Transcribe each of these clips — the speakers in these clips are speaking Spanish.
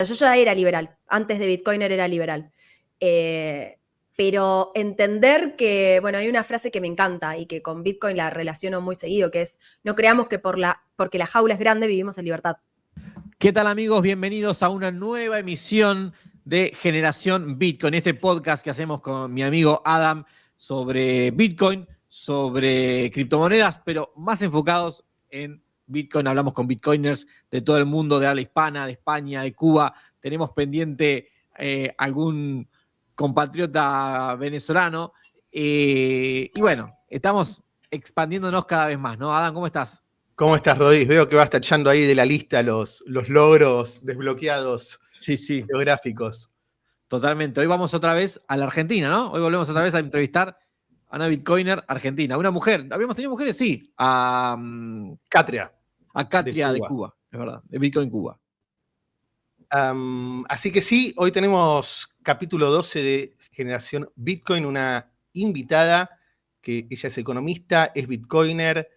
Yo ya era liberal, antes de Bitcoiner era liberal. Pero entender que, bueno, hay una frase que me encanta y que con Bitcoin la relaciono muy seguido, que es, no creamos que porque la jaula es grande vivimos en libertad. ¿Qué tal, amigos? Bienvenidos a una nueva emisión de Generación Bitcoin, este podcast que hacemos con mi amigo Adam sobre Bitcoin, sobre criptomonedas, pero más enfocados en Bitcoin. Hablamos con Bitcoiners de todo el mundo, de habla hispana, de España, de Cuba. Tenemos pendiente algún compatriota venezolano. Y bueno, estamos expandiéndonos cada vez más, ¿no? Adam, ¿cómo estás? ¿Cómo estás, Rodís? Veo que vas tachando ahí de la lista los logros desbloqueados Sí. geográficos. Totalmente. Hoy vamos otra vez a la Argentina, ¿no? Hoy volvemos otra vez a entrevistar a una Bitcoiner argentina. Una mujer. ¿Habíamos tenido mujeres? Sí. A Katria. Katria de Cuba, es verdad. De Bitcoin Cuba. Así que sí, hoy tenemos capítulo 12 de Generación Bitcoin, una invitada que ella es economista, es Bitcoiner,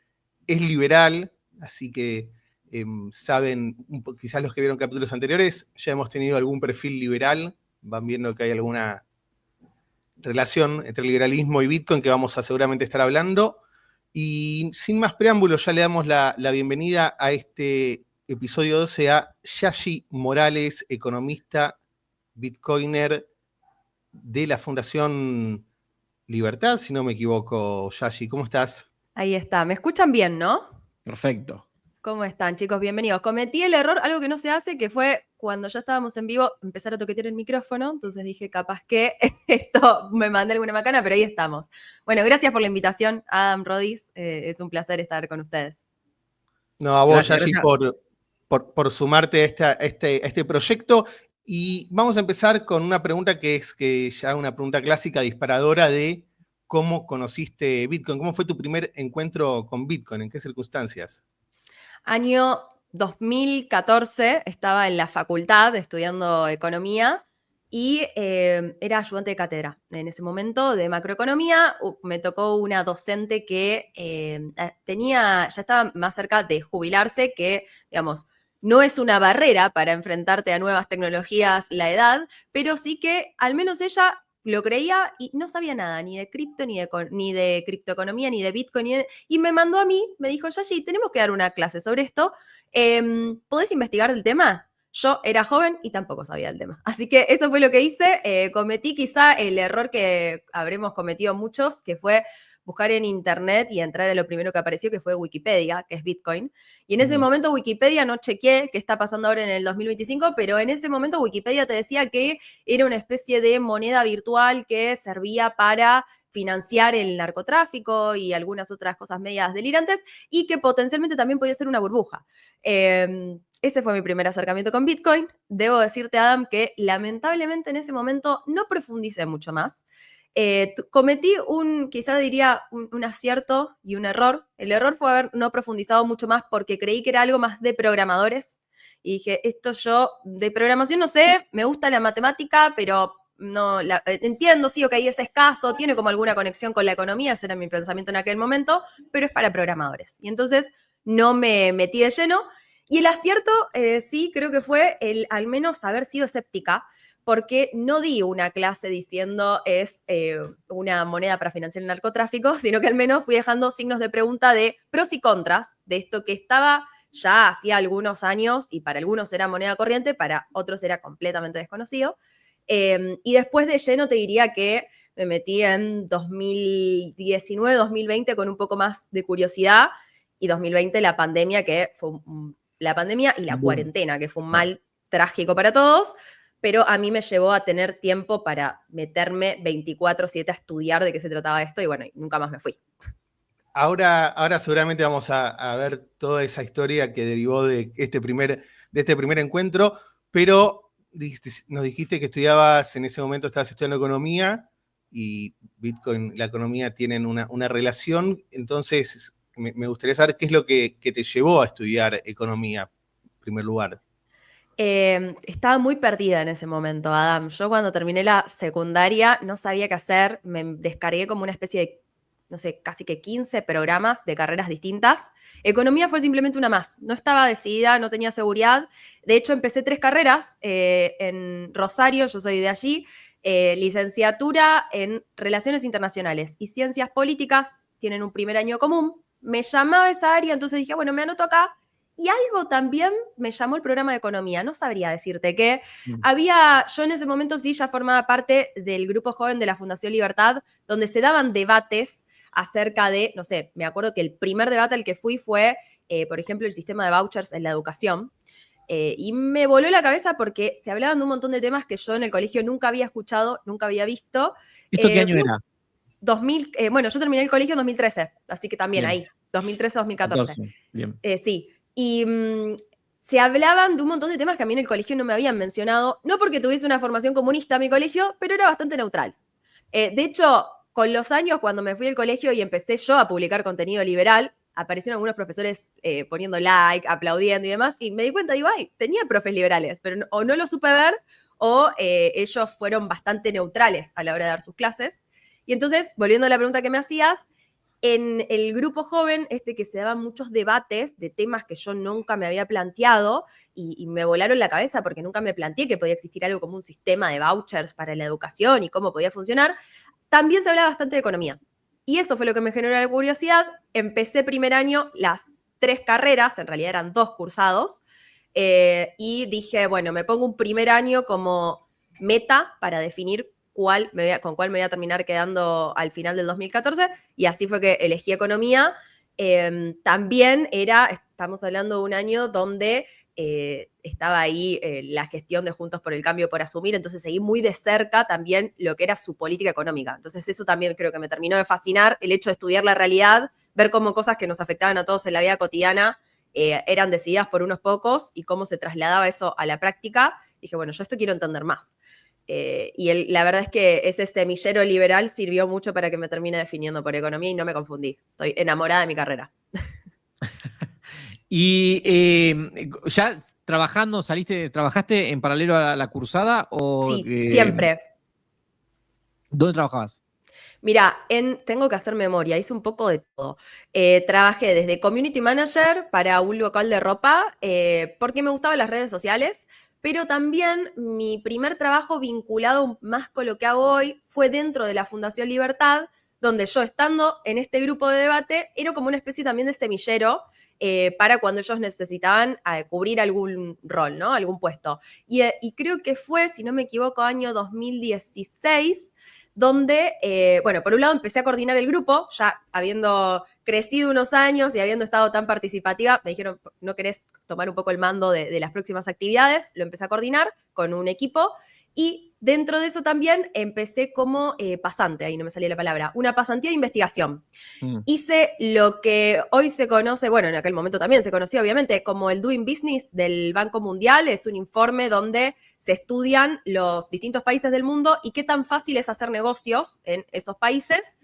es liberal, así que saben, quizás los que vieron capítulos anteriores, ya hemos tenido algún perfil liberal, van viendo que hay alguna relación entre liberalismo y Bitcoin que vamos a seguramente estar hablando. Y sin más preámbulos, ya le damos la bienvenida a este episodio 12 a Yashi Morales, economista, bitcoiner de la Fundación Libertad, si no me equivoco. Yashi, ¿cómo estás? Ahí está. ¿Me escuchan bien, no? Perfecto. ¿Cómo están, chicos? Bienvenidos. Cometí el error, algo que no se hace, que fue cuando ya estábamos en vivo, empezar a toquetear el micrófono. Entonces dije, capaz que esto me mandé alguna macana, pero ahí estamos. Bueno, gracias por la invitación, Adam, Rodis. Es un placer estar con ustedes. No, a vos, Gracias. Yashi, por sumarte a este proyecto. Y vamos a empezar con una pregunta que es ya una pregunta clásica, disparadora de cómo conociste Bitcoin. ¿Cómo fue tu primer encuentro con Bitcoin? ¿En qué circunstancias? Año 2014, estaba en la facultad estudiando economía y era ayudante de cátedra en ese momento de macroeconomía. Me tocó una docente que ya estaba más cerca de jubilarse, que, digamos, no es una barrera para enfrentarte a nuevas tecnologías la edad, pero sí que al menos ella lo creía y no sabía nada, ni de cripto, ni de criptoeconomía, ni de Bitcoin, y me mandó a mí, me dijo, Yashi, tenemos que dar una clase sobre esto, ¿podés investigar el tema? Yo era joven y tampoco sabía el tema. Así que eso fue lo que hice. Cometí quizá el error que habremos cometido muchos, que fue buscar en internet y entrar a lo primero que apareció, que fue Wikipedia, que es Bitcoin. Y en ese momento Wikipedia, no chequeé qué está pasando ahora en el 2025, pero en ese momento Wikipedia te decía que era una especie de moneda virtual que servía para financiar el narcotráfico y algunas otras cosas medias delirantes, y que potencialmente también podía ser una burbuja. Ese fue mi primer acercamiento con Bitcoin. Debo decirte, Adam, que lamentablemente en ese momento no profundicé mucho más. Cometí quizás diría, un acierto y un error. El error fue haber no profundizado mucho más porque creí que era algo más de programadores. Y dije, esto yo de programación no sé, me gusta la matemática, pero no entiendo, sí, que ahí es escaso, tiene como alguna conexión con la economía, ese era mi pensamiento en aquel momento, pero es para programadores. Y entonces no me metí de lleno. Y el acierto, sí, creo que fue el al menos haber sido escéptica, porque no di una clase diciendo es una moneda para financiar el narcotráfico, sino que al menos fui dejando signos de pregunta de pros y contras de esto que estaba ya hacía algunos años y para algunos era moneda corriente, para otros era completamente desconocido. Y después de lleno te diría que me metí en 2019, 2020 con un poco más de curiosidad, y 2020 la pandemia, que fue la pandemia y la cuarentena, que fue un mal trágico para todos, pero a mí me llevó a tener tiempo para meterme 24/7 a estudiar de qué se trataba esto, y bueno, nunca más me fui. Ahora seguramente vamos a ver toda esa historia que derivó de este primer encuentro, pero nos dijiste que estudiabas, en ese momento estabas estudiando economía, y Bitcoin y la economía tienen una relación. Entonces me gustaría saber qué es lo que te llevó a estudiar economía, en primer lugar. Estaba muy perdida en ese momento, Adam. Yo cuando terminé la secundaria no sabía qué hacer, me descargué como una especie de, no sé, casi que 15 programas de carreras distintas. Economía fue simplemente una más. No estaba decidida, no tenía seguridad. De hecho, empecé 3 carreras en Rosario, yo soy de allí, licenciatura en Relaciones Internacionales y Ciencias Políticas, tienen un primer año común. Me llamaba esa área, entonces dije, bueno, me anoto acá. Y algo también me llamó el programa de economía. No sabría decirte qué. Yo en ese momento sí ya formaba parte del grupo joven de la Fundación Libertad, donde se daban debates acerca de, no sé, me acuerdo que el primer debate al que fui fue, por ejemplo, el sistema de vouchers en la educación. Y me voló la cabeza porque se hablaban de un montón de temas que yo en el colegio nunca había escuchado, nunca había visto. ¿Esto qué año era? Bueno, yo terminé el colegio en 2013, así que también Bien. ahí, 2013-2014. Bien. Sí. Y se hablaban de un montón de temas que a mí en el colegio no me habían mencionado, no porque tuviese una formación comunista mi colegio, pero era bastante neutral. De hecho, con los años, cuando me fui al colegio y empecé yo a publicar contenido liberal, aparecieron algunos profesores poniendo like, aplaudiendo y demás, y me di cuenta, digo, ay, tenía profes liberales, pero o no lo supe ver, o ellos fueron bastante neutrales a la hora de dar sus clases. Y entonces, volviendo a la pregunta que me hacías, en el grupo joven, que se daban muchos debates de temas que yo nunca me había planteado y me volaron la cabeza porque nunca me planteé que podía existir algo como un sistema de vouchers para la educación y cómo podía funcionar, también se hablaba bastante de economía. Y eso fue lo que me generó la curiosidad. Empecé primer año las 3 carreras, en realidad eran 2 cursados, y dije, bueno, me pongo un primer año como meta para definir con cuál me voy a terminar quedando al final del 2014, y así fue que elegí economía. También estamos hablando de un año donde estaba ahí la gestión de Juntos por el Cambio por asumir, entonces seguí muy de cerca también lo que era su política económica. Entonces eso también creo que me terminó de fascinar, el hecho de estudiar la realidad, ver cómo cosas que nos afectaban a todos en la vida cotidiana eran decididas por unos pocos y cómo se trasladaba eso a la práctica. Dije, bueno, yo esto quiero entender más. La verdad es que ese semillero liberal sirvió mucho para que me termine definiendo por economía y no me confundí. Estoy enamorada de mi carrera. Y ya trabajaste en paralelo a la cursada o Sí, siempre. ¿Dónde trabajabas? Mira, tengo que hacer memoria, hice un poco de todo. Trabajé desde community manager para un local de ropa porque me gustaban las redes sociales, pero también mi primer trabajo vinculado más con lo que hago hoy fue dentro de la Fundación Libertad, donde yo estando en este grupo de debate era como una especie también de semillero para cuando ellos necesitaban cubrir algún rol, ¿no? Algún puesto. Y creo que fue, si no me equivoco, año 2016, donde, bueno, por un lado empecé a coordinar el grupo, ya habiendo crecido unos años y habiendo estado tan participativa, me dijeron, ¿no querés tomar un poco el mando de las próximas actividades? Lo empecé a coordinar con un equipo y dentro de eso también empecé como pasante, ahí no me salía la palabra, una pasantía de investigación. Hice lo que hoy se conoce, bueno, en aquel momento también se conocía obviamente como el Doing Business del Banco Mundial. Es un informe donde se estudian los distintos países del mundo y qué tan fácil es hacer negocios en esos países.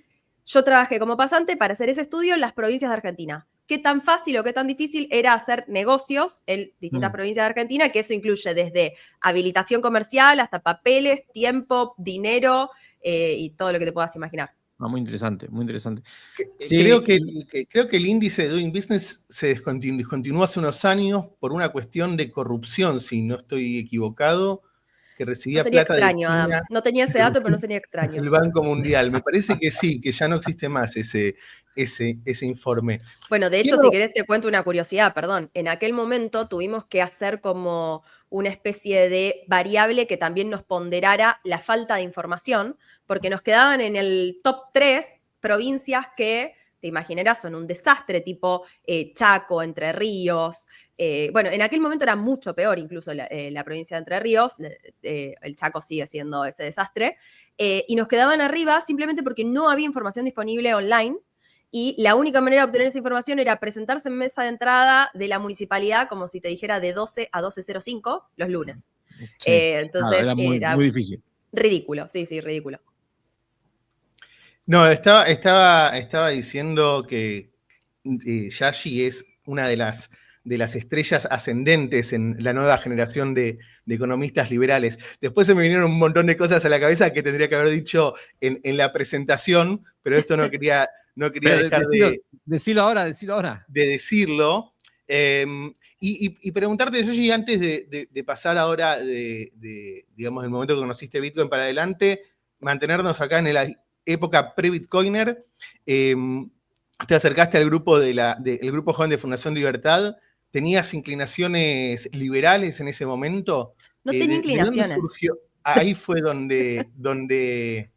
Yo trabajé como pasante para hacer ese estudio en las provincias de Argentina. Qué tan fácil o qué tan difícil era hacer negocios en distintas provincias de Argentina, que eso incluye desde habilitación comercial hasta papeles, tiempo, dinero y todo lo que te puedas imaginar. Muy interesante, muy interesante. Sí. Creo que el índice de Doing Business se descontinuó hace unos años por una cuestión de corrupción, si no estoy equivocado, que recibía plata extraño, de China, Adam. No tenía ese dato, pero no sería extraño. El Banco Mundial. Me parece que sí, que ya no existe más ese informe. Bueno, de hecho, si querés te cuento una curiosidad, perdón. En aquel momento tuvimos que hacer como una especie de variable que también nos ponderara la falta de información, porque nos quedaban en el top 3 provincias que, te imaginarás, son un desastre, tipo Chaco, Entre Ríos. Bueno, en aquel momento era mucho peor incluso la provincia de Entre Ríos, el Chaco sigue siendo ese desastre, y nos quedaban arriba simplemente porque no había información disponible online. Y la única manera de obtener esa información era presentarse en mesa de entrada de la municipalidad, como si te dijera de 12 a 12:05 los lunes. Sí. Entonces era muy difícil. Ridículo, sí, ridículo. No, estaba diciendo que Yashi es una de las estrellas ascendentes en la nueva generación de economistas liberales. Después se me vinieron un montón de cosas a la cabeza que tendría que haber dicho en la presentación, pero esto no no quería dejar decirlo ahora. De decirlo. Y preguntarte, Yoshi, antes de pasar ahora digamos, del momento que conociste Bitcoin para adelante, mantenernos acá en la época pre-Bitcoiner. Te acercaste al grupo del grupo joven de Fundación Libertad. ¿Tenías inclinaciones liberales en ese momento? No tenía ¿De dónde inclinaciones. surgió? Ahí fue donde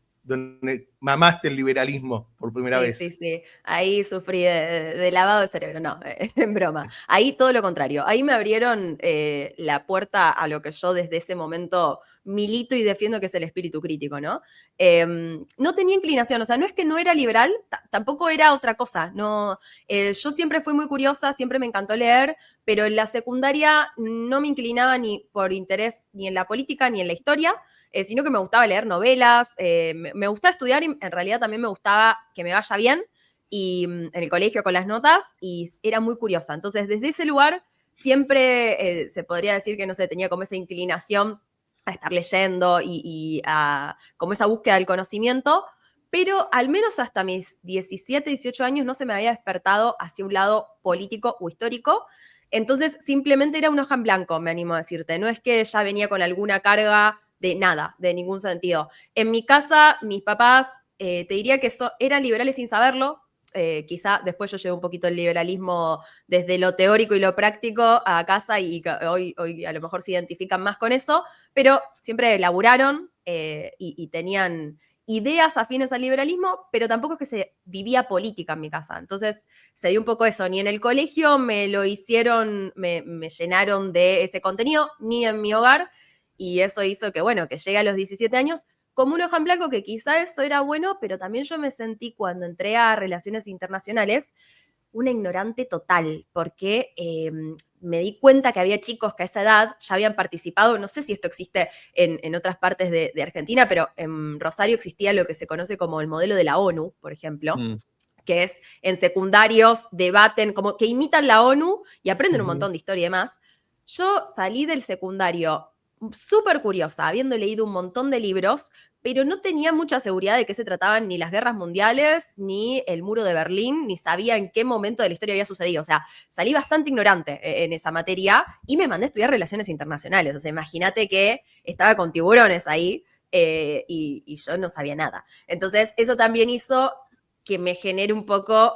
mamaste el liberalismo por primera vez. Sí. Ahí sufrí de lavado de cerebro, no, en broma. Ahí todo lo contrario. Ahí me abrieron la puerta a lo que yo desde ese momento milito y defiendo, que es el espíritu crítico, ¿no? No tenía inclinación, o sea, no es que no era liberal, tampoco era otra cosa. No, yo siempre fui muy curiosa, siempre me encantó leer, pero en la secundaria no me inclinaba ni por interés ni en la política ni en la historia. Sino que me gustaba leer novelas, me gustaba estudiar y en realidad también me gustaba que me vaya bien y en el colegio con las notas, y era muy curiosa. Entonces, desde ese lugar siempre se podría decir que, no sé, tenía como esa inclinación a estar leyendo y a como esa búsqueda del conocimiento, pero al menos hasta mis 17, 18 años no se me había despertado hacia un lado político o histórico. Entonces, simplemente era una hoja en blanco, me animo a decirte. No es que ya venía con alguna carga de nada, de ningún sentido. En mi casa, mis papás, te diría que eran liberales sin saberlo. Quizá después yo llevé un poquito el liberalismo desde lo teórico y lo práctico a casa, y hoy a lo mejor se identifican más con eso, pero siempre laburaron y tenían ideas afines al liberalismo, pero tampoco es que se vivía política en mi casa. Entonces se dio un poco eso. Ni en el colegio me lo hicieron, me llenaron de ese contenido, ni en mi hogar. Y eso hizo que, bueno, que llegue a los 17 años como un hoja en blanco, que quizá eso era bueno, pero también yo me sentí, cuando entré a relaciones internacionales, una ignorante total, porque me di cuenta que había chicos que a esa edad ya habían participado. No sé si esto existe en otras partes de Argentina, pero en Rosario existía lo que se conoce como el modelo de la ONU, por ejemplo, que es en secundarios debaten, como que imitan la ONU y aprenden un montón de historia y demás. Yo salí del secundario súper curiosa, habiendo leído un montón de libros, pero no tenía mucha seguridad de qué se trataban ni las guerras mundiales, ni el muro de Berlín, ni sabía en qué momento de la historia había sucedido. O sea, salí bastante ignorante en esa materia y me mandé a estudiar relaciones internacionales. O sea, imagínate que estaba con tiburones ahí y yo no sabía nada. Entonces, eso también hizo que me genere un poco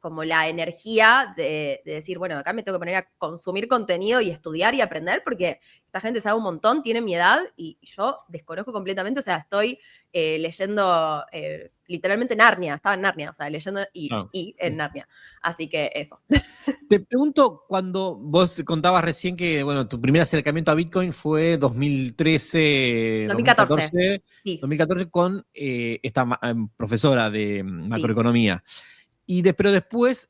como la energía de decir, bueno, acá me tengo que poner a consumir contenido y estudiar y aprender, porque esta gente sabe un montón, tiene mi edad y yo desconozco completamente. O sea, estoy leyendo literalmente Narnia, estaba en Narnia, o sea, leyendo y en Narnia. Así que eso. Te pregunto, cuando vos contabas recién que, bueno, tu primer acercamiento a Bitcoin fue 2013, 2014, sí. 2014 con esta profesora de macroeconomía. Pero después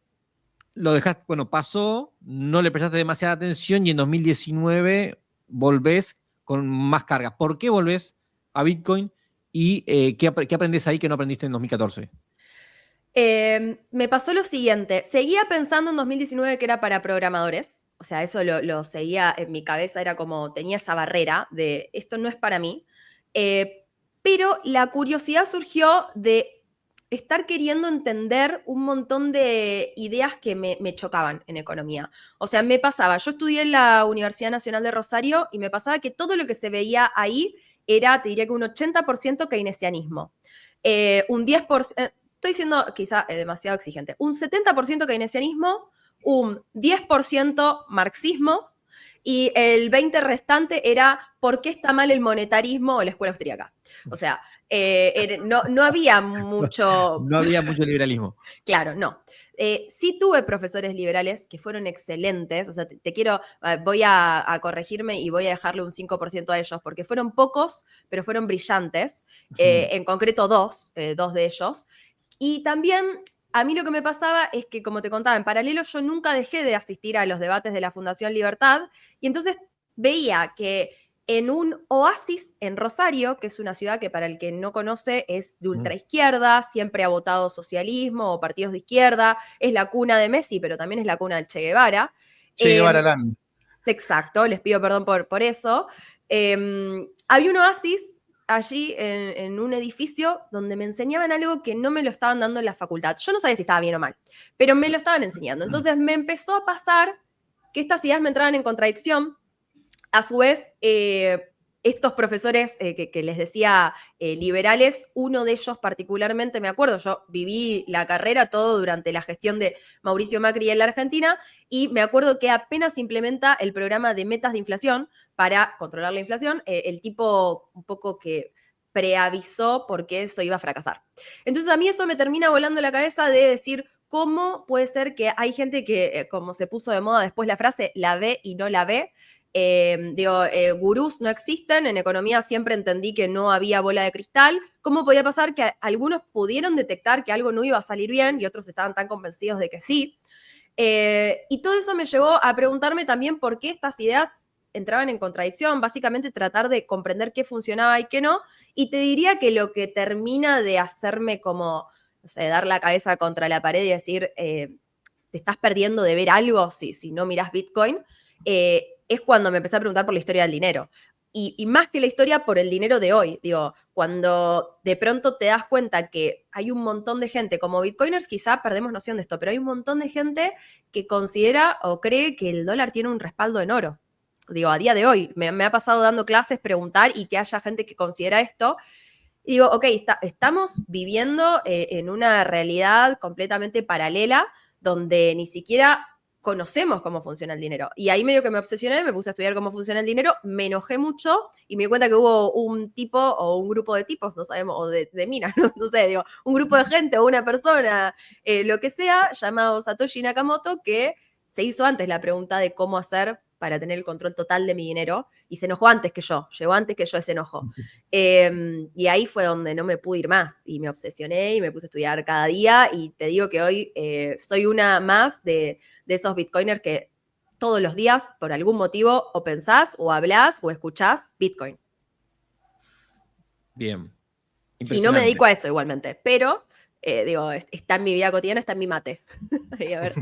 lo dejaste, bueno, pasó, no le prestaste demasiada atención y en 2019 volvés con más carga. ¿Por qué volvés a Bitcoin y qué aprendés ahí que no aprendiste en 2014? Me pasó lo siguiente. Seguía pensando en 2019 que era para programadores. O sea, eso lo seguía en mi cabeza, era como, tenía esa barrera de esto no es para mí. Pero la curiosidad surgió de estar queriendo entender un montón de ideas que me chocaban en economía. O sea, me pasaba, yo estudié en la Universidad Nacional de Rosario y me pasaba que todo lo que se veía ahí era, te diría que un 80% keynesianismo. Un 10%, estoy siendo quizá demasiado exigente, un 70% keynesianismo, un 10% marxismo y el 20% restante era por qué está mal el monetarismo o la escuela austríaca. O sea, no había mucho... No había mucho liberalismo. Claro, no. Sí tuve profesores liberales que fueron excelentes. O sea, voy a corregirme y voy a dejarle un 5% a ellos, porque fueron pocos, pero fueron brillantes. En concreto dos de ellos. Y también a mí lo que me pasaba es que, como te contaba, en paralelo yo nunca dejé de asistir a los debates de la Fundación Libertad, y entonces veía que en un oasis en Rosario, que es una ciudad que, para el que no conoce, es de ultraizquierda, siempre ha votado socialismo o partidos de izquierda, es la cuna de Messi, pero también es la cuna del Che Guevara. Che Guevara Land. Exacto, les pido perdón por eso. Había un oasis allí en un edificio donde me enseñaban algo que no me lo estaban dando en la facultad. Yo no sabía si estaba bien o mal, pero me lo estaban enseñando. Entonces me empezó a pasar que estas ideas me entraban en contradicción. A su vez, estos profesores que les decía liberales, uno de ellos particularmente, me acuerdo, yo viví la carrera todo durante la gestión de Mauricio Macri en la Argentina, y me acuerdo que apenas implementa el programa de metas de inflación para controlar la inflación, el tipo un poco que preavisó porque eso iba a fracasar. Entonces a mí eso me termina volando la cabeza de decir, ¿cómo puede ser que hay gente que, como se puso de moda después la frase, la ve y no la ve? Gurús no existen, en economía siempre entendí que no había bola de cristal. ¿Cómo podía pasar que algunos pudieron detectar que algo no iba a salir bien y otros estaban tan convencidos de que sí? Y todo eso me llevó a preguntarme también por qué estas ideas entraban en contradicción, básicamente tratar de comprender qué funcionaba y qué no, y te diría que lo que termina de hacerme como, no sé, dar la cabeza contra la pared y decir, te estás perdiendo de ver algo si no mirás Bitcoin, es cuando me empecé a preguntar por la historia del dinero. Y más que la historia, por el dinero de hoy. Digo, cuando de pronto te das cuenta que hay un montón de gente, como bitcoiners quizá perdemos noción de esto, pero hay un montón de gente que considera o cree que el dólar tiene un respaldo en oro. Digo, a día de hoy, me ha pasado dando clases preguntar y que haya gente que considera esto. Y digo, ok, estamos viviendo en una realidad completamente paralela donde ni siquiera conocemos cómo funciona el dinero. Y ahí medio que me obsesioné, me puse a estudiar cómo funciona el dinero, me enojé mucho y me di cuenta que hubo un tipo o un grupo de tipos, no sabemos, o de minas, no sé, digo, un grupo de gente o una persona, lo que sea, llamado Satoshi Nakamoto, que se hizo antes la pregunta de cómo hacer para tener el control total de mi dinero, y se enojó antes que yo, llegó antes que yo ese enojo. Y ahí fue donde no me pude ir más, y me obsesioné y me puse a estudiar cada día, y te digo que hoy soy una más de esos bitcoiners que todos los días, por algún motivo, o pensás, o hablás, o escuchás Bitcoin. Bien. Y no me dedico a eso igualmente, pero digo, está en mi vida cotidiana, está en mi mate. Ahí, a ver.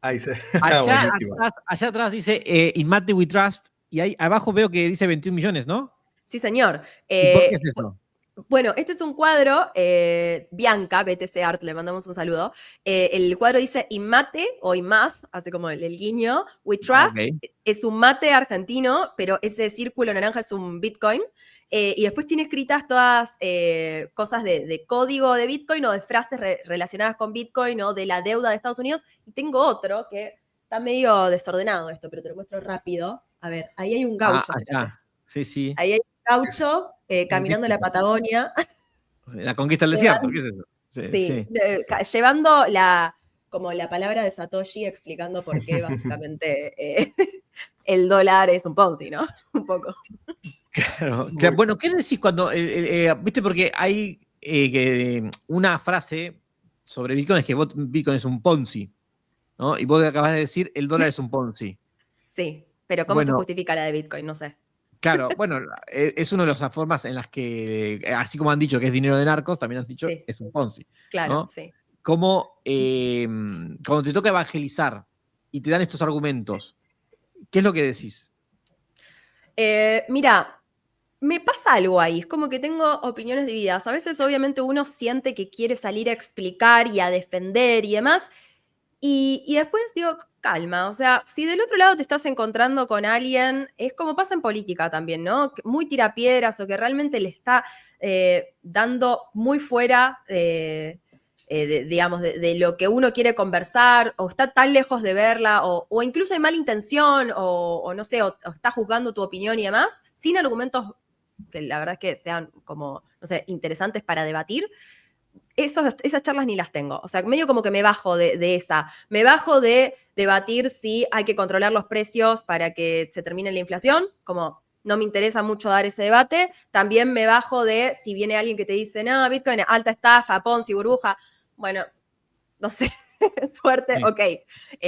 Allá atrás dice In Mate We Trust, y ahí abajo veo que dice 21 millones, ¿no? Sí, señor. ¿Y por qué es eso? Bueno, este es un cuadro, Bianca, BTC Art, le mandamos un saludo. El cuadro dice In Mate o In Math, hace como el guiño. We Trust, es un mate argentino, pero ese círculo naranja es un Bitcoin. Y después tiene escritas todas cosas de código de Bitcoin o de frases relacionadas con Bitcoin o de la deuda de Estados Unidos. Y tengo otro que está medio desordenado esto, pero te lo muestro rápido. A ver, ahí hay un gaucho. Sí, sí. Ahí hay un gaucho caminando en la Patagonia. La conquista del desierto, ¿qué es eso? Sí. Llevando como la palabra de Satoshi explicando por qué básicamente el dólar es un Ponzi, ¿no? Un poco. Claro. Bueno, ¿qué decís cuando, viste, porque hay una frase sobre Bitcoin es que Bitcoin es un Ponzi, ¿no? Y vos acabas de decir el dólar es un Ponzi. Sí, pero ¿cómo se justifica la de Bitcoin? No sé. Claro, bueno, es una de las formas en las que, así como han dicho que es dinero de narcos, también han dicho es un Ponzi. Claro, ¿no? sí. Como cuando te toca evangelizar y te dan estos argumentos, ¿qué es lo que decís? Mira, me pasa algo ahí, es como que tengo opiniones divididas. A veces obviamente uno siente que quiere salir a explicar y a defender y demás, y después digo, calma, o sea, si del otro lado te estás encontrando con alguien, es como pasa en política también, ¿no? Muy tirapiedras o que realmente le está dando muy fuera, digamos, de lo que uno quiere conversar, o está tan lejos de verla, o incluso hay mala intención, o no sé, o está juzgando tu opinión y demás, sin argumentos que la verdad es que sean como, no sé, interesantes para debatir. Esas charlas ni las tengo. O sea, medio como que me bajo de esa. Me bajo de debatir si hay que controlar los precios para que se termine la inflación, como no me interesa mucho dar ese debate. También me bajo de si viene alguien que te dice, no, Bitcoin, alta estafa, Ponzi, burbuja. Bueno, no sé, suerte, sí. Ok,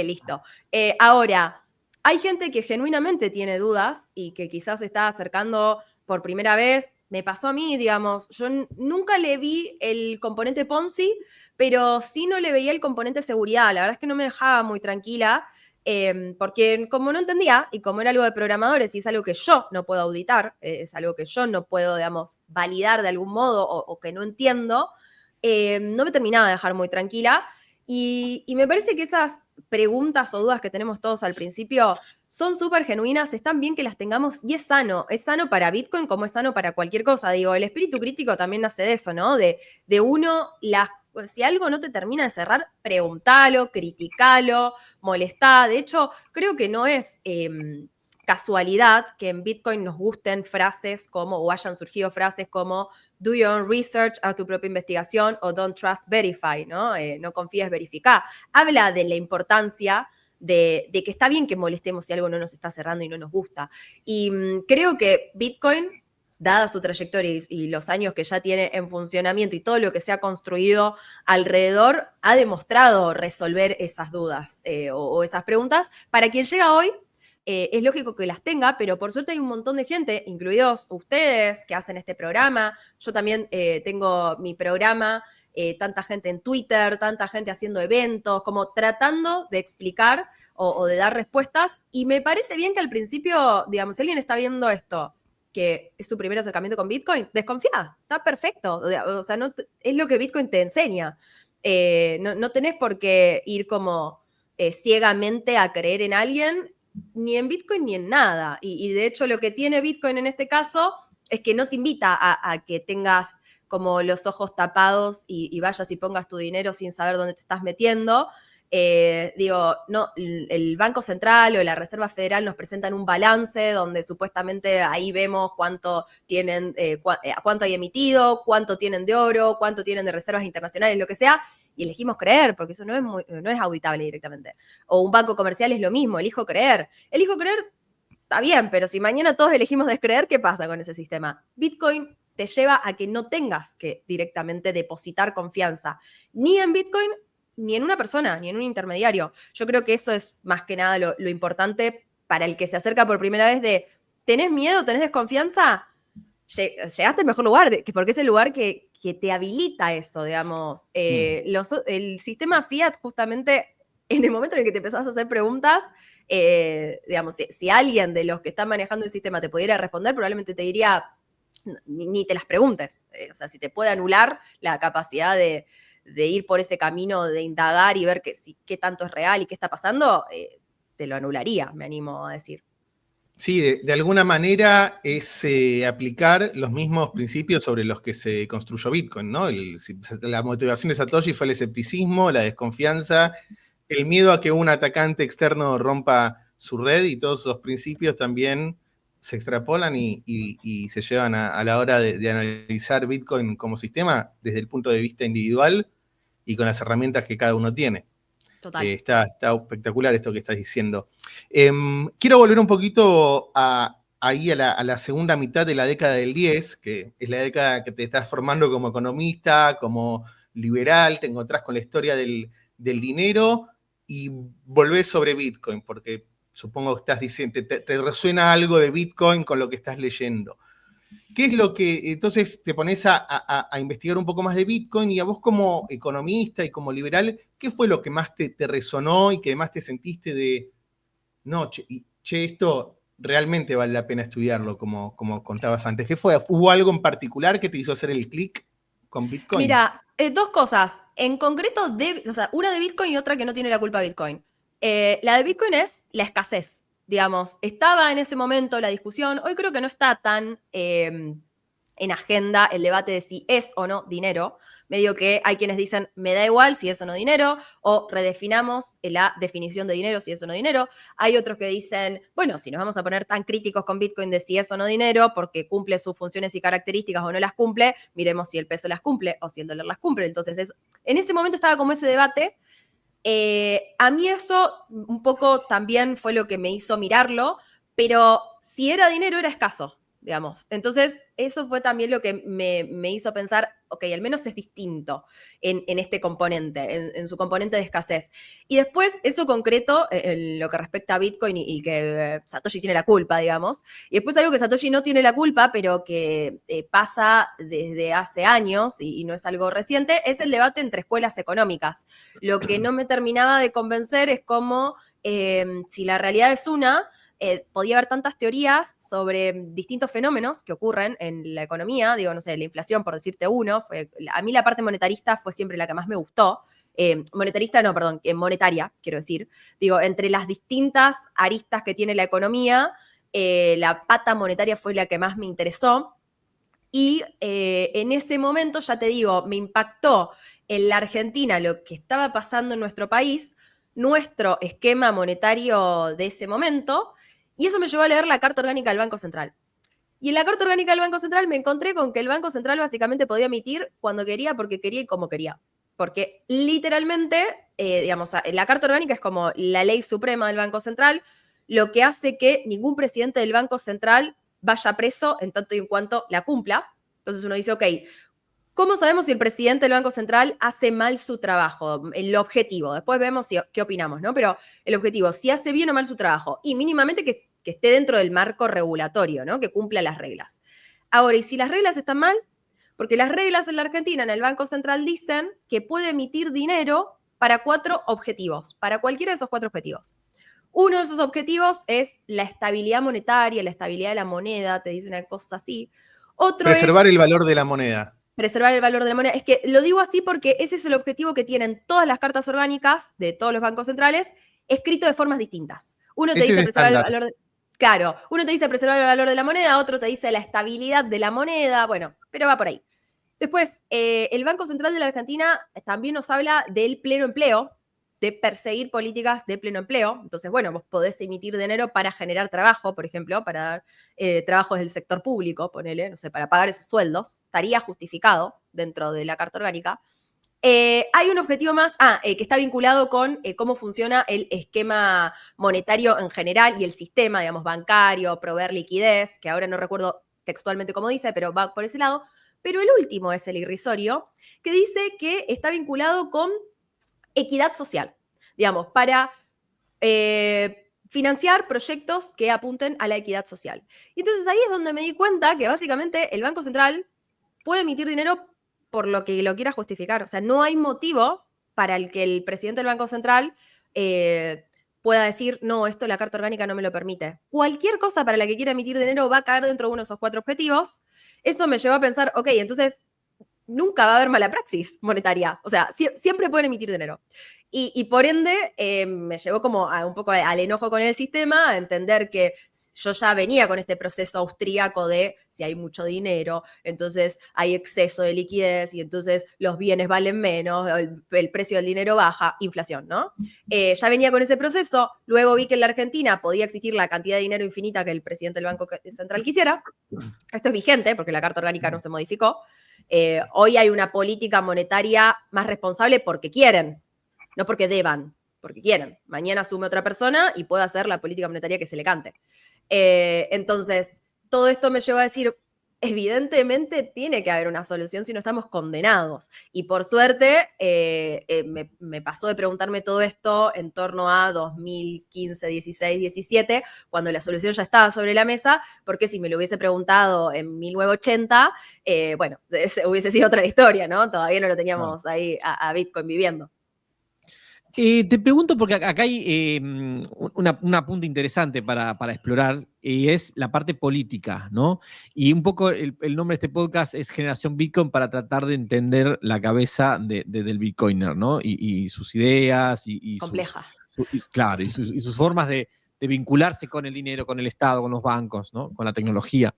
listo. Ahora, hay gente que genuinamente tiene dudas y que quizás se está acercando por primera vez. Me pasó a mí, digamos, yo nunca le vi el componente Ponzi, pero sí no le veía el componente seguridad. La verdad es que no me dejaba muy tranquila. porque como no entendía, y como era algo de programadores y es algo que yo no puedo auditar, es algo que yo no puedo, digamos, validar de algún modo o que no entiendo, no me terminaba de dejar muy tranquila. Y me parece que esas preguntas o dudas que tenemos todos al principio son súper genuinas, están bien que las tengamos y es sano para Bitcoin como es sano para cualquier cosa. Digo, el espíritu crítico también nace de eso, ¿no? De uno, si algo no te termina de cerrar, preguntalo, criticalo, molestá. De hecho, creo que no es casualidad que en Bitcoin nos gusten frases como, o hayan surgido frases como do your own research, haz tu propia investigación, o don't trust, verify, ¿no? No confíes, verifica. Habla de la importancia de que está bien que molestemos si algo no nos está cerrando y no nos gusta. Y creo que Bitcoin, dada su trayectoria y los años que ya tiene en funcionamiento y todo lo que se ha construido alrededor, ha demostrado resolver esas dudas o esas preguntas. Para quien llega hoy, es lógico que las tenga, pero por suerte hay un montón de gente, incluidos ustedes que hacen este programa. Yo también tengo mi programa, tanta gente en Twitter, tanta gente haciendo eventos, como tratando de explicar o de dar respuestas. Y me parece bien que al principio, digamos, si alguien está viendo esto, que es su primer acercamiento con Bitcoin, desconfía, está perfecto. O sea, no, es lo que Bitcoin te enseña. No tenés por qué ir como ciegamente a creer en alguien, ni en Bitcoin ni en nada. Y de hecho lo que tiene Bitcoin en este caso es que no te invita a que tengas como los ojos tapados y vayas y pongas tu dinero sin saber dónde te estás metiendo. No, el Banco Central o la Reserva Federal nos presentan un balance donde supuestamente ahí vemos cuánto tienen, cuánto hay emitido, cuánto tienen de oro, cuánto tienen de reservas internacionales, lo que sea, y elegimos creer, porque eso no es auditable directamente. O un banco comercial es lo mismo, elijo creer. Elijo creer, está bien, pero si mañana todos elegimos descreer, ¿qué pasa con ese sistema? Bitcoin te lleva a que no tengas que directamente depositar confianza ni en Bitcoin, ni en una persona, ni en un intermediario. Yo creo que eso es más que nada lo importante para el que se acerca por primera vez de, ¿tenés miedo, tenés desconfianza? Llegaste al mejor lugar, porque es el lugar que te habilita eso, digamos. El sistema Fiat, justamente, en el momento en el que te empezás a hacer preguntas, digamos, si alguien de los que están manejando el sistema te pudiera responder, probablemente te diría, ni te las preguntes. O sea, si te puede anular la capacidad de ir por ese camino, de indagar y ver qué tanto es real y qué está pasando, te lo anularía, me animo a decir. Sí, de alguna manera es aplicar los mismos principios sobre los que se construyó Bitcoin, ¿no? La motivación de Satoshi fue el escepticismo, la desconfianza, el miedo a que un atacante externo rompa su red, y todos esos principios también se extrapolan y se llevan a la hora de analizar Bitcoin como sistema desde el punto de vista individual y con las herramientas que cada uno tiene. Total. Está espectacular esto que estás diciendo. Quiero volver un poquito ahí a la segunda mitad de la década del 10, que es la década que te estás formando como economista, como liberal, te encontrás con la historia del dinero y volvés sobre Bitcoin, porque supongo que estás diciendo, te resuena algo de Bitcoin con lo que estás leyendo. ¿Qué es lo que entonces te pones a investigar un poco más de Bitcoin? Y a vos como economista y como liberal, ¿qué fue lo que más te resonó y que más te sentiste de, no, che, esto realmente vale la pena estudiarlo, como contabas antes? ¿Qué fue? ¿Hubo algo en particular que te hizo hacer el clic con Bitcoin? Mira, dos cosas. En concreto, o sea, una de Bitcoin y otra que no tiene la culpa de Bitcoin. La de Bitcoin es la escasez. Digamos, estaba en ese momento la discusión, hoy creo que no está tan en agenda el debate de si es o no dinero. Medio que hay quienes dicen, me da igual si es o no dinero, o redefinamos la definición de dinero si es o no dinero. Hay otros que dicen, bueno, si nos vamos a poner tan críticos con Bitcoin de si es o no dinero, porque cumple sus funciones y características o no las cumple, miremos si el peso las cumple o si el dólar las cumple. Entonces, en ese momento estaba como ese debate. A mí eso un poco también fue lo que me hizo mirarlo, pero si era dinero era escaso, digamos. Entonces eso fue también lo que me hizo pensar, ok, al menos es distinto en este componente, en su componente de escasez. Y después eso concreto, en lo que respecta a Bitcoin y que Satoshi tiene la culpa, digamos. Y después algo que Satoshi no tiene la culpa, pero que pasa desde hace años y no es algo reciente, es el debate entre escuelas económicas. Lo que no me terminaba de convencer es cómo si la realidad es una, podía haber tantas teorías sobre distintos fenómenos que ocurren en la economía, digo, no sé, la inflación, por decirte uno, a mí la parte monetarista fue siempre la que más me gustó, monetaria, quiero decir, digo, entre las distintas aristas que tiene la economía, la pata monetaria fue la que más me interesó, y en ese momento, ya te digo, me impactó en la Argentina lo que estaba pasando en nuestro país, nuestro esquema monetario de ese momento, y eso me llevó a leer la Carta Orgánica del Banco Central. Y en la Carta Orgánica del Banco Central me encontré con que el Banco Central básicamente podía emitir cuando quería, porque quería y como quería. Porque literalmente, digamos, la Carta Orgánica es como la ley suprema del Banco Central, lo que hace que ningún presidente del Banco Central vaya preso en tanto y en cuanto la cumpla. Entonces uno dice, ok, ¿cómo sabemos si el presidente del Banco Central hace mal su trabajo? El objetivo. Después vemos qué opinamos, ¿no? Pero el objetivo, si hace bien o mal su trabajo. Y mínimamente que esté dentro del marco regulatorio, ¿no? Que cumpla las reglas. Ahora, ¿y si las reglas están mal? Porque las reglas en la Argentina, en el Banco Central, dicen que puede emitir dinero para 4 objetivos, para cualquiera de esos 4 objetivos. Uno de esos objetivos es la estabilidad monetaria, la estabilidad de la moneda, te dice una cosa así. Otro Preservar es el valor de la moneda. preservar el valor de la moneda. Es que lo digo así porque ese es el objetivo que tienen todas las cartas orgánicas de todos los bancos centrales, escrito de formas distintas. Uno te Ese dice es preservar el estándar. valor de... Claro, uno te dice preservar el valor de la moneda, otro te dice la estabilidad de la moneda, bueno, pero va por ahí. Después, el Banco Central de la Argentina también nos habla del pleno empleo, de perseguir políticas de pleno empleo. Entonces, bueno, vos podés emitir dinero para generar trabajo, por ejemplo, para dar trabajos del sector público, ponele, no sé, para pagar esos sueldos. Estaría justificado dentro de la Carta Orgánica. Hay un objetivo más, que está vinculado con cómo funciona el esquema monetario en general y el sistema, digamos, bancario, proveer liquidez, que ahora no recuerdo textualmente cómo dice, pero va por ese lado. Pero el último es el irrisorio, que dice que está vinculado con equidad social, digamos, para financiar proyectos que apunten a la equidad social. Y entonces ahí es donde me di cuenta que básicamente el Banco Central puede emitir dinero por lo que lo quiera justificar. O sea, no hay motivo para el que el presidente del Banco Central pueda decir, no, esto la Carta Orgánica no me lo permite. Cualquier cosa para la que quiera emitir dinero va a caer dentro de uno de esos 4 objetivos. Eso me llevó a pensar, ok, entonces nunca va a haber mala praxis monetaria. O sea, siempre pueden emitir dinero. Y por ende, me llevó como un poco al enojo con el sistema, a entender que yo ya venía con este proceso austríaco de si hay mucho dinero, entonces hay exceso de liquidez y entonces los bienes valen menos, el precio del dinero baja, inflación, ¿no? Ya venía con ese proceso, luego vi que en la Argentina podía existir la cantidad de dinero infinita que el presidente del Banco Central quisiera. Esto es vigente porque la Carta Orgánica no se modificó. Hoy hay una política monetaria más responsable porque quieren, no porque deban, porque quieren. Mañana asume otra persona y puede hacer la política monetaria que se le cante. Entonces, todo esto me lleva a decir, evidentemente tiene que haber una solución si no estamos condenados. Y por suerte, me pasó de preguntarme todo esto en torno a 2015, 16, 17, cuando la solución ya estaba sobre la mesa, porque si me lo hubiese preguntado en 1980, bueno, hubiese sido otra historia, ¿no? Todavía no lo teníamos ahí a Bitcoin viviendo. Te pregunto porque acá hay una punta interesante para explorar y es la parte política, ¿no? Y un poco el nombre de este podcast es Generación Bitcoin para tratar de entender la cabeza del Bitcoiner, ¿no? Y sus ideas y compleja. Claro, y sus formas de vincularse con el dinero, con el Estado, con los bancos, ¿no? Con la tecnología.